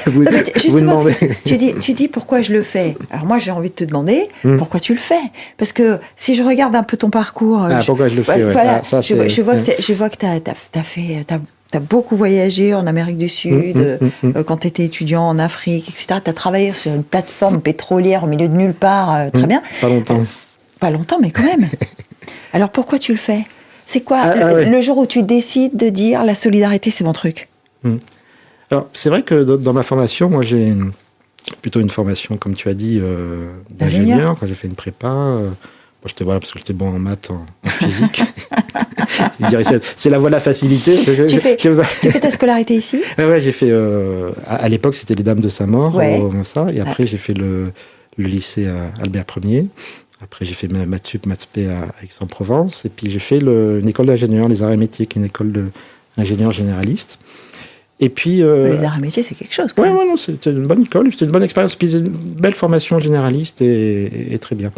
Vous demandez. Tu dis pourquoi je le fais. Alors moi, j'ai envie de te demander pourquoi tu le fais. Parce que si je regarde un peu ton parcours... pourquoi je le fais, voilà, je vois que t'as beaucoup voyagé en Amérique du Sud, quand tu étais étudiant en Afrique, etc. Tu as travaillé sur une plateforme pétrolière au milieu de nulle part, très bien. Pas longtemps. Pas longtemps, mais quand même. Alors pourquoi tu le fais ? C'est quoi le jour où tu décides de dire la solidarité, c'est mon truc? Alors, c'est vrai que dans ma formation, moi, j'ai plutôt une formation, comme tu as dit, d'ingénieur. Quand j'ai fait une prépa, parce que j'étais bon en maths, en physique. Je dirais, c'est la voie de la facilité. Tu fais ta scolarité ici? Ouais, j'ai fait. À l'époque, c'était les Dames de Saint-Maur, ça. Et après, j'ai fait le lycée à Albert Ier. Après, j'ai fait maths sup, maths spé à Aix-en-Provence. Et puis, j'ai fait une école d'ingénieur, les arts et métiers, qui est une école d'ingénieur généraliste. Et puis... les arts et métiers, c'est quelque chose, quoi. Oui, c'était une bonne école, c'était une bonne expérience. Puis, une belle formation généraliste et très bien.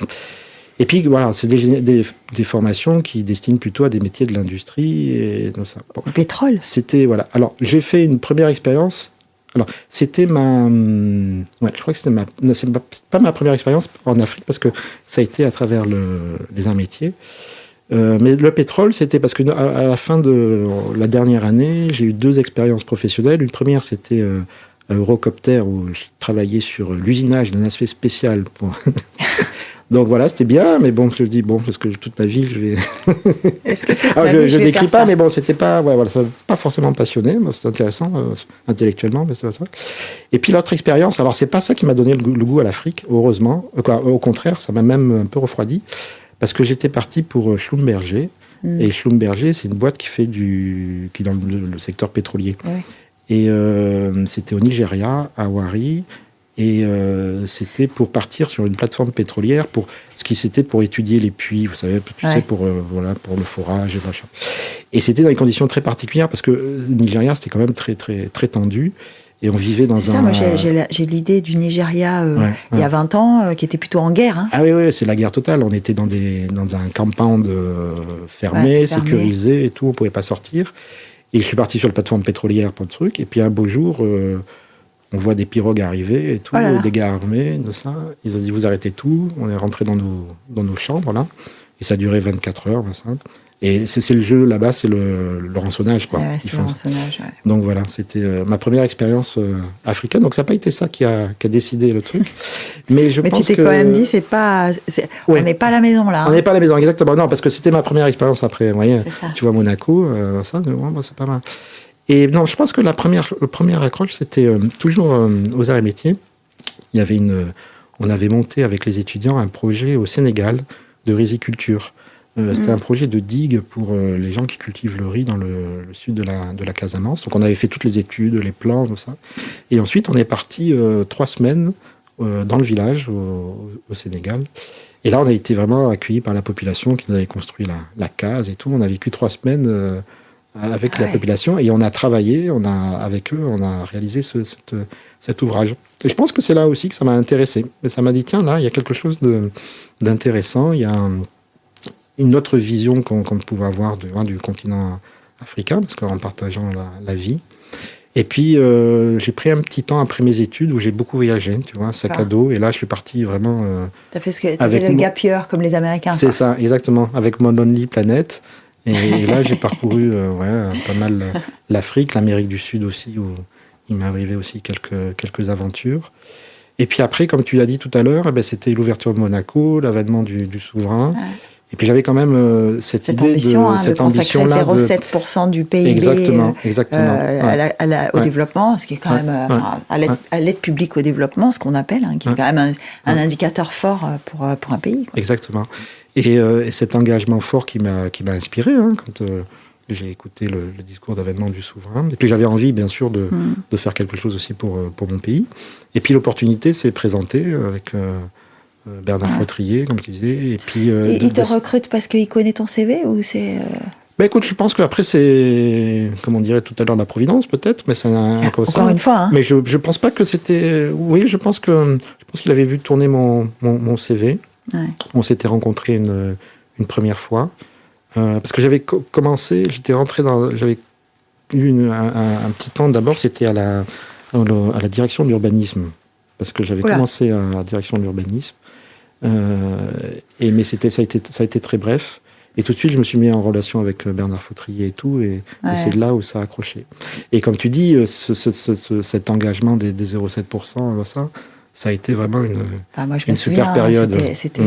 Et puis, voilà, c'est des formations qui destinent plutôt à des métiers de l'industrie et tout ça. Le pétrole. C'était, voilà. Alors, j'ai fait une première expérience. Alors, c'était je crois que c'était non, c'est pas ma première expérience en Afrique, parce que ça a été à travers les arts métiers. Mais le pétrole, c'était parce que à la fin de la dernière année, j'ai eu 2 expériences professionnelles. Une première, c'était à Eurocopter, où je travaillais sur l'usinage d'un aspect spécial. Donc voilà, c'était bien, mais bon, je dis parce que toute ma vie, je vais... je décris pas, mais bon, c'était pas... ça m'a pas forcément passionné, mais c'était intéressant, intellectuellement, mais c'était ça. Et puis l'autre expérience, alors c'est pas ça qui m'a donné le goût à l'Afrique, heureusement. Au contraire, ça m'a même un peu refroidi, parce que j'étais parti pour Schlumberger, et Schlumberger, c'est une boîte qui est dans le secteur pétrolier. Et c'était au Nigeria, à Warri. Et c'était pour partir sur une plateforme pétrolière pour étudier les puits, vous savez, pour le forage et machin. Et c'était dans des conditions très particulières parce que Nigeria, c'était quand même très, très, très tendu. Et on vivait dans c'est ça, moi j'ai l'idée du Nigeria il y a 20 ans qui était plutôt en guerre. Hein. Ah oui, c'est la guerre totale. On était dans un compound fermé, sécurisé et tout, on ne pouvait pas sortir. Et je suis parti sur la plateforme pétrolière pour le truc. Et puis un beau jour, on voit des pirogues arriver et tout, des gars armés, de ça. Ils ont dit, vous arrêtez tout. On est rentré dans nos chambres, là. Et ça a duré 24 heures, ça. Et c'est le jeu, là-bas, c'est le rançonnage, quoi. Ouais, c'est le rançonnage, ouais. Donc voilà, c'était ma première expérience africaine. Donc ça n'a pas été ça qui a décidé le truc. Mais je pense que... tu t'es quand même dit, on n'est pas à la maison, là. On n'est pas à la maison, exactement. Non, parce que c'était ma première expérience après. Vous voyez, tu vois, Monaco, c'est pas mal. Et non, je pense que le premier accroche, c'était toujours aux arts et métiers. Il y avait on avait monté avec les étudiants un projet au Sénégal de riziculture. C'était un projet de digue pour les gens qui cultivent le riz dans le sud de la Casamance. Donc on avait fait toutes les études, les plans, tout ça. Et ensuite on est parti 3 semaines dans le village au Sénégal. Et là on a été vraiment accueillis par la population qui nous avait construit la case et tout. On a vécu 3 semaines avec la population et on a travaillé, avec eux, on a réalisé cet ouvrage. Et je pense que c'est là aussi que ça m'a intéressé. Mais ça m'a dit, tiens, là, il y a quelque chose d'intéressant, il y a une autre vision qu'on pouvait avoir du continent africain, parce qu'en partageant la vie. Et puis, j'ai pris un petit temps après mes études où j'ai beaucoup voyagé, tu vois, sac à dos. Et là, je suis parti vraiment... T'as fait le gap year comme les Américains. C'est ça, exactement, avec mon Lonely Planet. Et là, j'ai parcouru pas mal l'Afrique, l'Amérique du Sud aussi, où il m'est arrivé aussi quelques aventures. Et puis après, comme tu l'as dit tout à l'heure, c'était l'ouverture de Monaco, l'avènement du souverain. Ouais. Et puis j'avais quand même cette idée de consacrer 0,7% du PIB exactement, au développement, ce qui est quand même à l'aide publique au développement, ce qu'on appelle, qui est quand même un indicateur fort pour un pays. Quoi. Exactement. Et cet engagement fort qui m'a inspiré quand j'ai écouté le discours d'avènement du souverain. Et puis j'avais envie, bien sûr, de faire quelque chose aussi pour mon pays. Et puis l'opportunité s'est présentée avec... Bernard Fautrier, comme tu disais. Et puis, il te recrute parce qu'il connaît ton CV ou c'est... Écoute, je pense qu'après, c'est, comme on dirait tout à l'heure, la providence, peut-être, mais c'est encore une fois. Hein. Mais je pense pas que c'était... Oui, je pense qu'il avait vu tourner mon CV. Ouais. On s'était rencontrés une première fois. Parce que j'avais commencé, j'avais eu un petit temps, d'abord, c'était à la direction de l'urbanisme. Parce que j'avais commencé à la direction de l'urbanisme. Mais ça a été très bref. Et tout de suite, je me suis mis en relation avec Bernard Fautrier et tout. Et c'est là où ça a accroché. Et comme tu dis, cet engagement des 0,7%, ça a été vraiment une super période. C'était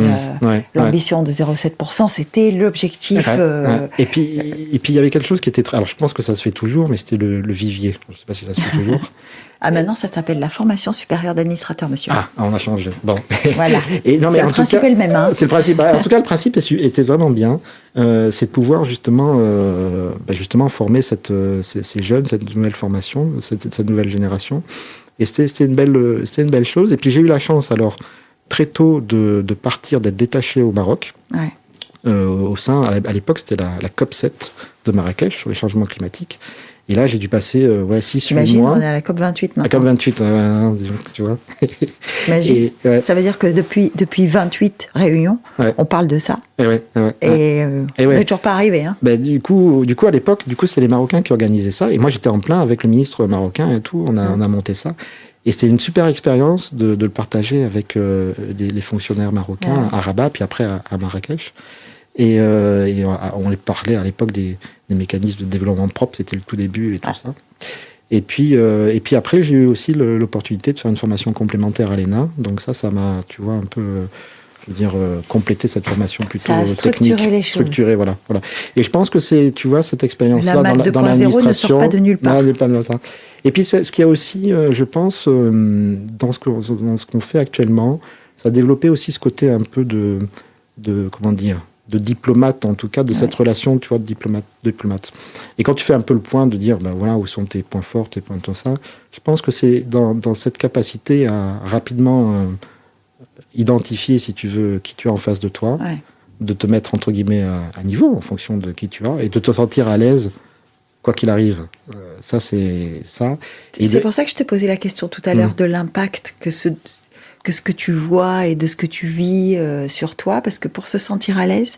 l'ambition de 0,7%, c'était l'objectif. Et puis, il y avait quelque chose qui était très... Alors, je pense que ça se fait toujours, mais c'était le vivier. Je ne sais pas si ça se fait toujours. Maintenant, ça s'appelle la formation supérieure d'administrateur, monsieur. On a changé. Bon. Voilà. Le principe est le même. C'est le principe. En tout cas, le principe était vraiment bien. C'est de pouvoir justement former ces jeunes, cette nouvelle formation, cette nouvelle génération. Et c'était une belle chose. Et puis, j'ai eu la chance, alors, très tôt, de partir, d'être détaché au Maroc. Ouais. À l'époque, c'était la COP7 de Marrakech sur les changements climatiques. Et là, j'ai dû passer 6 mois. Imagine, on est à la COP28 maintenant. La COP28, tu vois. Imagine. Ça veut dire que depuis 28 réunions, on parle de ça. On n'est toujours pas arrivé. Hein. Du coup, à l'époque, c'est les Marocains qui organisaient ça. Et moi, j'étais en plein avec le ministre marocain et tout. On a monté ça. Et c'était une super expérience de le partager avec les fonctionnaires marocains à Rabat, puis après à Marrakech. Et on les parlait à l'époque des mécanismes de développement propre, c'était le tout début et tout ça. Et puis après, j'ai eu aussi l'opportunité de faire une formation complémentaire à l'ENA. Donc ça m'a, tu vois, un peu, je veux dire, complété cette formation plutôt technique. Les choses. Structurée, voilà. Et je pense que c'est, tu vois, cette expérience-là dans l'administration. Ne sort pas de nulle part. Non, pas de ça. Et puis, ce qu'il y a aussi, je pense, dans ce qu'on fait actuellement, ça a développé aussi ce côté un peu de comment dire, diplomate, en tout cas, de cette relation, tu vois, de diplomate. Et quand tu fais un peu le point de dire, ben voilà, où sont tes points forts, tes points tout ça, je pense que c'est dans cette capacité à rapidement identifier, si tu veux, qui tu as en face de toi, de te mettre, entre guillemets, à niveau, en fonction de qui tu as, et de te sentir à l'aise, quoi qu'il arrive. Ça, c'est ça. C'est pour ça que je te posais la question tout à l'heure de l'impact que ce que tu vois et de ce que tu vis sur toi, parce que pour se sentir à l'aise,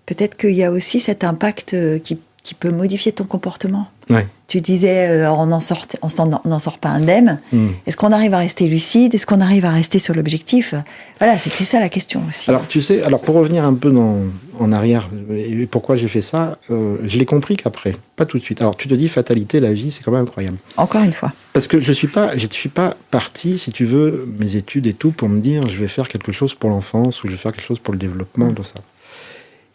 peut-être qu'il y a aussi cet impact qui peut modifier ton comportement. Ouais. Tu disais, on n'en sort pas indemne. Est-ce qu'on arrive à rester lucide? Est-ce qu'on arrive à rester sur l'objectif? Voilà, c'était ça la question aussi. Alors, tu sais, pour revenir un peu en arrière, et pourquoi j'ai fait ça, je l'ai compris qu'après, pas tout de suite. Alors, tu te dis, fatalité, la vie, c'est quand même incroyable. Encore une fois. Parce que je suis pas parti, si tu veux, mes études et tout, pour me dire, je vais faire quelque chose pour l'enfance, ou je vais faire quelque chose pour le développement, tout ça.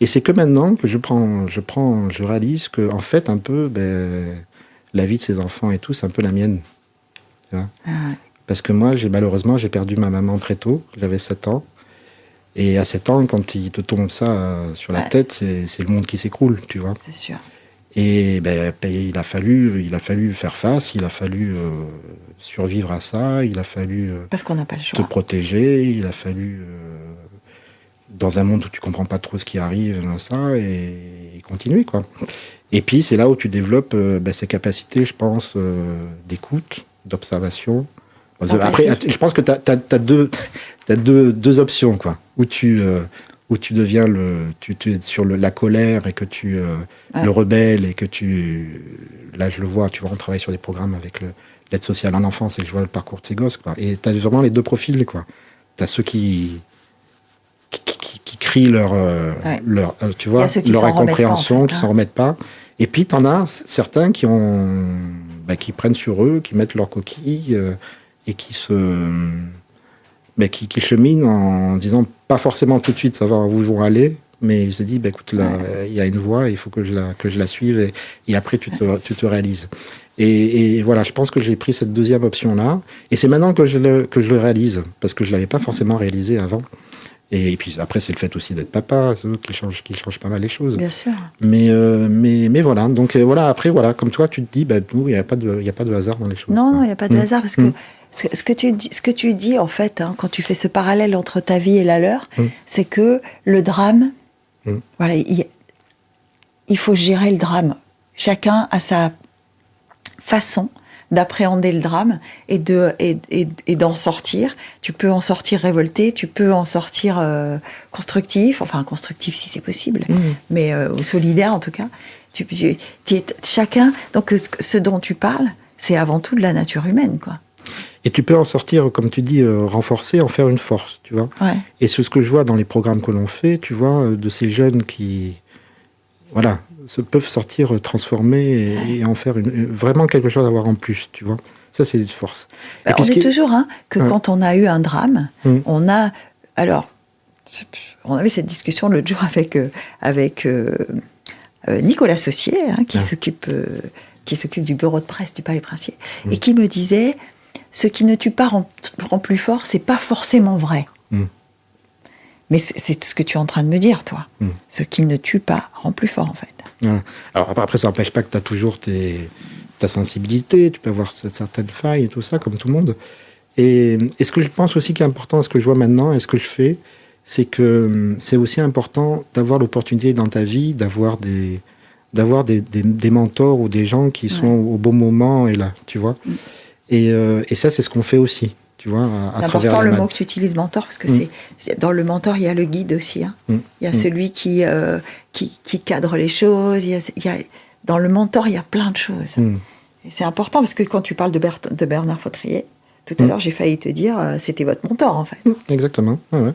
Et c'est que maintenant que je réalise que, en fait, un peu, la vie de ces enfants et tout, c'est un peu la mienne. Tu vois. Parce que moi, malheureusement, j'ai perdu ma maman très tôt. J'avais 7 ans. Et à 7 ans, quand il te tombe ça sur la tête, c'est le monde qui s'écroule, tu vois. C'est sûr. Et il a fallu faire face, il a fallu survivre à ça, il a fallu parce qu'on n'a pas le choix. te protéger, il a fallu dans un monde où tu comprends pas trop ce qui arrive, ça, et continuer, quoi. Et puis c'est là où tu développes ces capacités, je pense, d'écoute, d'observation. Après, je pense que t'as deux options, quoi. Où tu deviens tu es sur la colère et que tu le rebelle et que là je le vois, tu vois, on travaille sur des programmes avec l'aide sociale en enfance et je vois le parcours de ces gosses, quoi. Et t'as vraiment les deux profils, quoi. T'as ceux qui crient leur tu vois, leur incompréhension, qui s'en remettent pas. Et puis t'en as certains qui prennent sur eux, qui mettent leur coquille et qui cheminent en disant pas forcément tout de suite savoir où ils vont aller, mais ils se disent écoute, là il y a une voie, il faut que je la suive et après tu te réalises. Et voilà, je pense que j'ai pris cette deuxième option là et c'est maintenant que je le réalise parce que je l'avais pas forcément réalisé avant. Et puis après, c'est le fait aussi d'être papa, c'est qui change pas mal les choses. Bien sûr. Mais voilà. Donc voilà, après, voilà, comme toi, tu te dis, il n'y a pas de hasard dans les choses. Non, il n'y a pas de hasard parce que ce que tu dis, en fait, quand tu fais ce parallèle entre ta vie et la leur, c'est que le drame, voilà, il faut gérer le drame. Chacun a sa façon d'appréhender le drame et d'en sortir. Tu peux en sortir révolté, tu peux en sortir constructif constructif si c'est possible, mais solidaire en tout cas. Chacun. Donc ce dont tu parles, c'est avant tout de la nature humaine, quoi. Et tu peux en sortir, comme tu dis, renforcer, en faire une force, tu vois. Ouais. Et c'est ce que je vois dans les programmes que l'on fait, tu vois, de ces jeunes qui, voilà, peuvent sortir transformés et en faire vraiment quelque chose à avoir en plus, tu vois. Ça, c'est une force. On dit toujours que quand on a eu un drame, on a... Alors, on avait cette discussion l'autre jour avec Nicolas Saucier, qui s'occupe du bureau de presse du Palais Princier, et qui me disait, ce qui ne tue pas rend plus fort, c'est pas forcément vrai. Mais c'est ce que tu es en train de me dire, toi. Ce qui ne tue pas rend plus fort, en fait. Voilà. Alors après, ça n'empêche pas que tu as toujours ta sensibilité, tu peux avoir certaines failles et tout ça, comme tout le monde. Et ce que je pense aussi qui est important, ce que je vois maintenant et ce que je fais, c'est que c'est aussi important d'avoir l'opportunité dans ta vie d'avoir des mentors ou des gens qui sont au bon moment et là, tu vois. Et ça, c'est ce qu'on fait aussi. Tu vois, à travers important le mot que tu utilises, mentor, parce que c'est dans le mentor, il y a le guide aussi. Il y a celui qui cadre les choses. Dans le mentor, il y a plein de choses. Et c'est important, parce que quand tu parles de Bernard Fautrier, tout à l'heure, j'ai failli te dire, c'était votre mentor, en fait. Exactement. Ouais.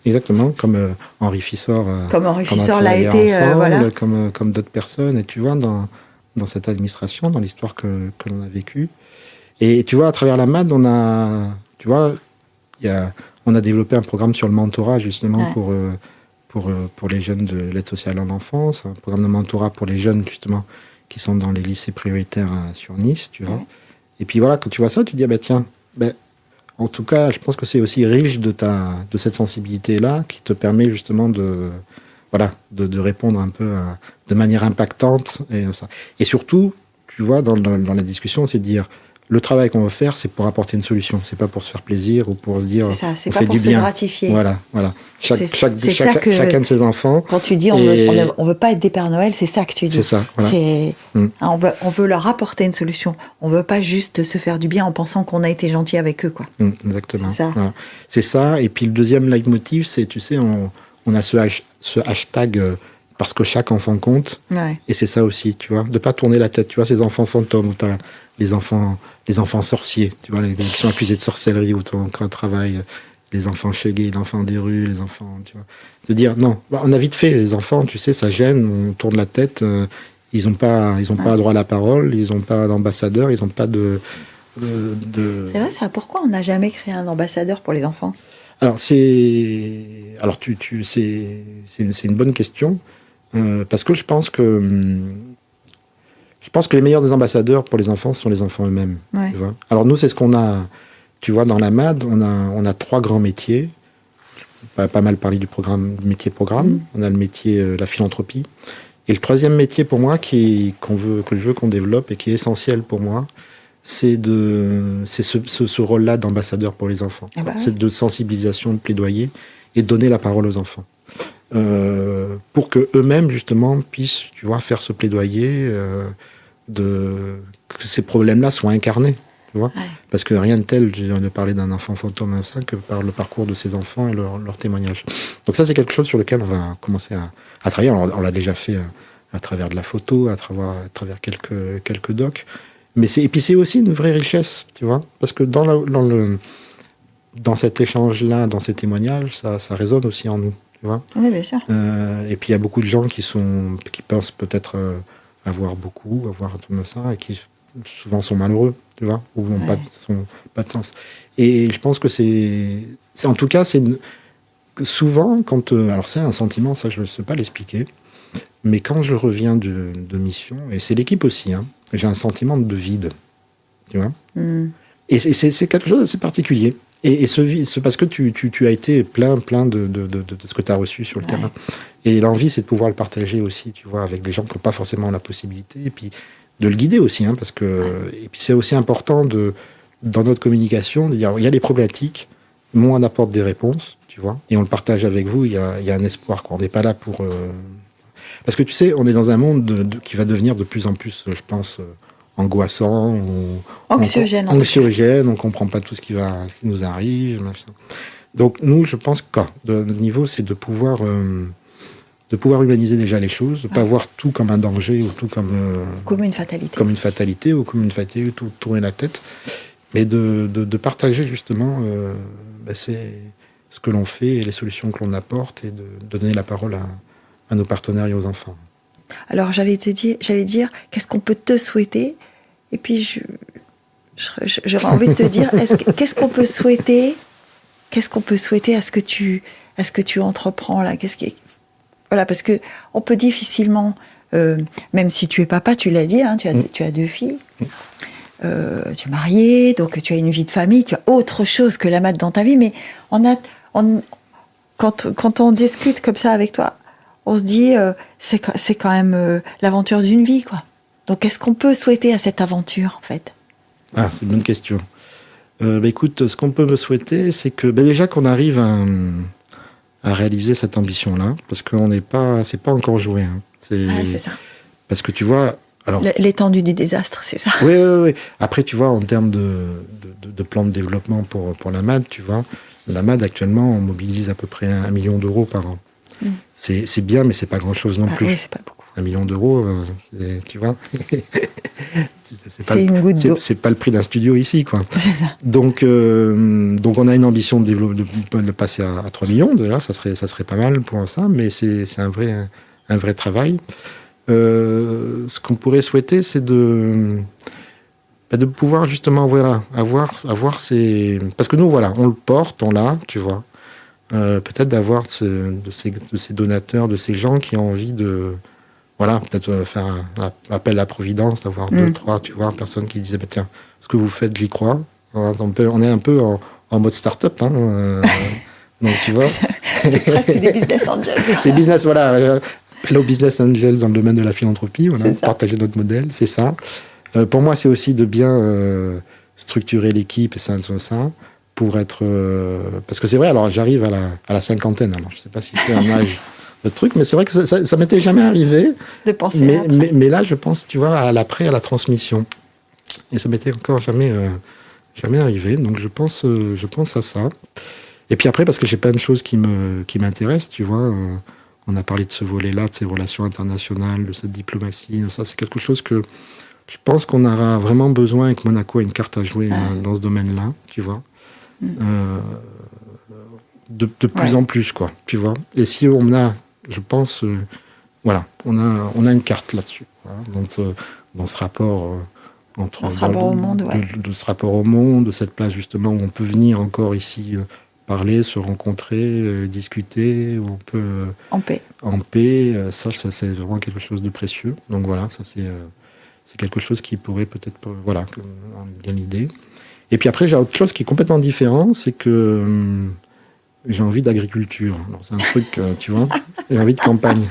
Exactement. Comme Henri Fissor. Comme Henri Fissor l'a été, ensemble, voilà. Comme d'autres personnes. Et tu vois, dans cette administration, dans l'histoire que l'on a vécue. Et tu vois, à travers la MAD, on a développé un programme sur le mentorat, justement, pour les jeunes de l'aide sociale en enfance, un programme de mentorat pour les jeunes, justement, qui sont dans les lycées prioritaires sur Nice, tu vois. Et puis voilà, quand tu vois ça, tu te dis, tiens, en tout cas, je pense que c'est aussi riche de cette sensibilité-là qui te permet justement de répondre un peu de manière impactante. Et surtout, tu vois, dans la discussion, c'est de dire, le travail qu'on va faire, c'est pour apporter une solution. C'est pas pour se faire plaisir ou pour se dire, c'est on pas fait pour du se bien. gratifier. Voilà. Chacun de ses enfants. Quand tu dis, on veut pas être des Pères Noël, c'est ça que tu dis. C'est ça, voilà. On veut leur apporter une solution. On veut pas juste se faire du bien en pensant qu'on a été gentil avec eux, quoi. Exactement. C'est ça. Voilà. C'est ça. Et puis le deuxième leitmotiv, c'est, tu sais, on a ce hashtag parce que chaque enfant compte. Ouais. Et c'est ça aussi, tu vois, de pas tourner la tête. Tu vois, ces enfants fantômes où t'as les enfants sorciers, tu vois, qui sont accusés de sorcellerie ou ton travail, les enfants chégués, les enfants des rues, les enfants, tu vois. De dire, non, on a vite fait, les enfants, tu sais, ça gêne, on tourne la tête, ils ont pas droit à la parole, ils ont pas d'ambassadeur, ils ont pas de... C'est vrai, ça, pourquoi on n'a jamais créé un ambassadeur pour les enfants? Alors, c'est une bonne question, parce que je pense que les meilleurs des ambassadeurs pour les enfants sont les enfants eux-mêmes. Ouais. Tu vois. Alors nous, c'est ce qu'on a, tu vois, dans la MAD, on a 3 grands métiers. Pas mal parlé du métier programme. On a le métier, la philanthropie. Et le troisième métier pour moi, que je veux qu'on développe et qui est essentiel pour moi, c'est ce rôle-là d'ambassadeur pour les enfants. C'est de sensibilisation, de plaidoyer et de donner la parole aux enfants. Pour que eux-mêmes justement puissent, tu vois, faire ce plaidoyer que ces problèmes-là soient incarnés, tu vois, parce que rien de tel de parler d'un enfant fantôme ça que par le parcours de ces enfants et leur témoignage. Donc ça, c'est quelque chose sur lequel on va commencer à travailler. Alors, on l'a déjà fait à travers de la photo, à travers quelques docs, mais c'est aussi une vraie richesse, tu vois, parce que dans cet échange-là, dans ces témoignages, ça résonne aussi en nous. Tu vois. Oui, bien sûr. Et puis il y a beaucoup de gens qui pensent peut-être avoir tout ça et qui souvent sont malheureux, tu vois, ou n'ont pas de sens. Et je pense que en tout cas, souvent quand alors c'est un sentiment, ça je ne sais pas l'expliquer, mais quand je reviens de mission, et c'est l'équipe aussi, hein, j'ai un sentiment de vide, tu vois. Et c'est quelque chose d'assez particulier. Et ce vide, c'est parce que tu as été plein de ce que tu as reçu sur le terrain. Et l'envie, c'est de pouvoir le partager aussi, tu vois, avec des gens qui n'ont pas forcément la possibilité. Et puis, de le guider aussi, hein, parce que... Et puis, c'est aussi important, dans notre communication, de dire, il y a des problématiques, moi, on apporte des réponses, tu vois, et on le partage avec vous, il y a un espoir, quoi. On n'est pas là pour... Parce que, tu sais, on est dans un monde qui va devenir de plus en plus, je pense... angoissant ou anxiogène, on comprend pas tout ce qui nous arrive, machin. Donc nous, je pense que notre niveau, c'est de pouvoir humaniser déjà les choses, de pas voir tout comme un danger ou tout comme une fatalité, ou comme une fatalité, tout tourner la tête, mais de partager justement c'est ce que l'on fait et les solutions que l'on apporte et de donner la parole à nos partenaires et aux enfants. Alors j'allais dire, qu'est-ce qu'on peut te souhaiter? Et puis j'aurais envie de te dire, qu'est-ce qu'on peut souhaiter à ce que tu entreprends là? Voilà, parce que on peut difficilement, même si tu es papa, tu l'as dit, hein, tu as 2 filles, tu es marié, donc tu as une vie de famille, tu as autre chose que la MAD dans ta vie, mais quand on discute comme ça avec toi, on se dit, c'est quand même l'aventure d'une vie, quoi. Donc, qu'est-ce qu'on peut souhaiter à cette aventure, en fait? Ah, c'est une bonne question. Écoute, ce qu'on peut me souhaiter, c'est que déjà qu'on arrive à réaliser cette ambition-là, parce que c'est pas encore joué. Hein. C'est ça. Parce que tu vois... Alors, l'étendue du désastre, c'est ça. Oui. Après, tu vois, en termes de plan de développement pour la MAD, tu vois, la MAD, actuellement, on mobilise à peu près 1 million d'euros par an. C'est bien, mais c'est pas grand-chose non plus. Oui, c'est pas beaucoup. 1 million d'euros, tu vois. C'est une goutte d'eau. C'est pas le prix d'un studio ici, quoi. C'est ça. Donc on a une ambition de passer à 3 millions. Déjà, ça serait pas mal pour ça, mais c'est un vrai travail. Ce qu'on pourrait souhaiter, c'est de pouvoir justement, voilà, avoir ces... Parce que nous, voilà, on le porte, on l'a, tu vois. Peut-être d'avoir de ces donateurs, de ces gens qui ont envie de... Voilà, peut-être faire un appel à la Providence, d'avoir 2, 3, tu vois, personnes qui disaient, tiens, ce que vous faites, j'y crois, On est un peu en mode start-up. Donc, tu vois. C'est presque des business angels. C'est business, voilà. Hello Business Angels dans le domaine de la philanthropie. Voilà, partager notre modèle, c'est ça. Pour moi, c'est aussi de bien structurer l'équipe et ça, pour être... parce que c'est vrai, alors j'arrive à la cinquantaine. Alors, je ne sais pas si c'est un âge de truc, mais c'est vrai que ça m'était jamais arrivé. De penser mais là, je pense, tu vois, à l'après, à la transmission. Et ça m'était encore jamais arrivé. Donc, je pense à ça. Et puis après, parce que j'ai plein de choses qui m'intéressent, tu vois. On a parlé de ce volet-là, de ces relations internationales, de cette diplomatie. Ça, c'est quelque chose que je pense qu'on aura vraiment besoin et que Monaco a une carte à jouer dans ce domaine-là, tu vois. De plus en plus, quoi, tu vois. Et si on a, je pense, voilà, on a une carte là-dessus. Voilà, dans ce rapport entre... Dans ce rapport au monde, ouais. De ce rapport au monde, de cette place, justement, où on peut venir encore ici... parler, se rencontrer, discuter, où on peut... en paix. Ça, c'est vraiment quelque chose de précieux. Donc voilà, ça c'est quelque chose qui pourrait peut-être... Voilà, bien l'idée. Et puis après, j'ai autre chose qui est complètement différent, c'est que j'ai envie d'agriculture. Alors, c'est un truc, tu vois, j'ai envie de campagne.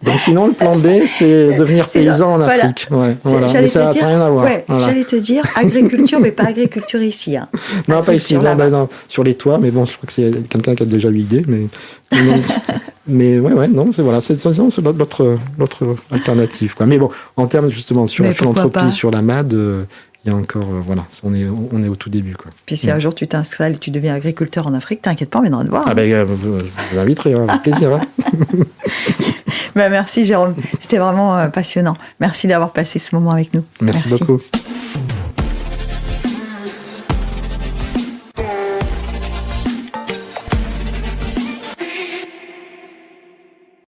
Donc sinon, le plan B, c'est devenir paysan en Afrique. Ouais, voilà. Mais ça n'a rien à voir. Ouais, voilà. J'allais te dire agriculture, mais pas agriculture ici. Hein. Non, pas ici. Non, sur les toits. Mais bon, je crois que c'est quelqu'un qui a déjà eu l'idée. Mais ouais, non, c'est l'autre alternative, quoi. Mais bon, en termes justement sur la philanthropie, sur la MAD, il y a encore, voilà, on est au tout début, quoi. Puis si un jour tu t'installes et tu deviens agriculteur en Afrique, t'inquiète pas, on viendra te voir. Ah ben, vous inviterez, avec plaisir. Merci Jérôme, c'était vraiment passionnant. Merci d'avoir passé ce moment avec nous. Merci beaucoup.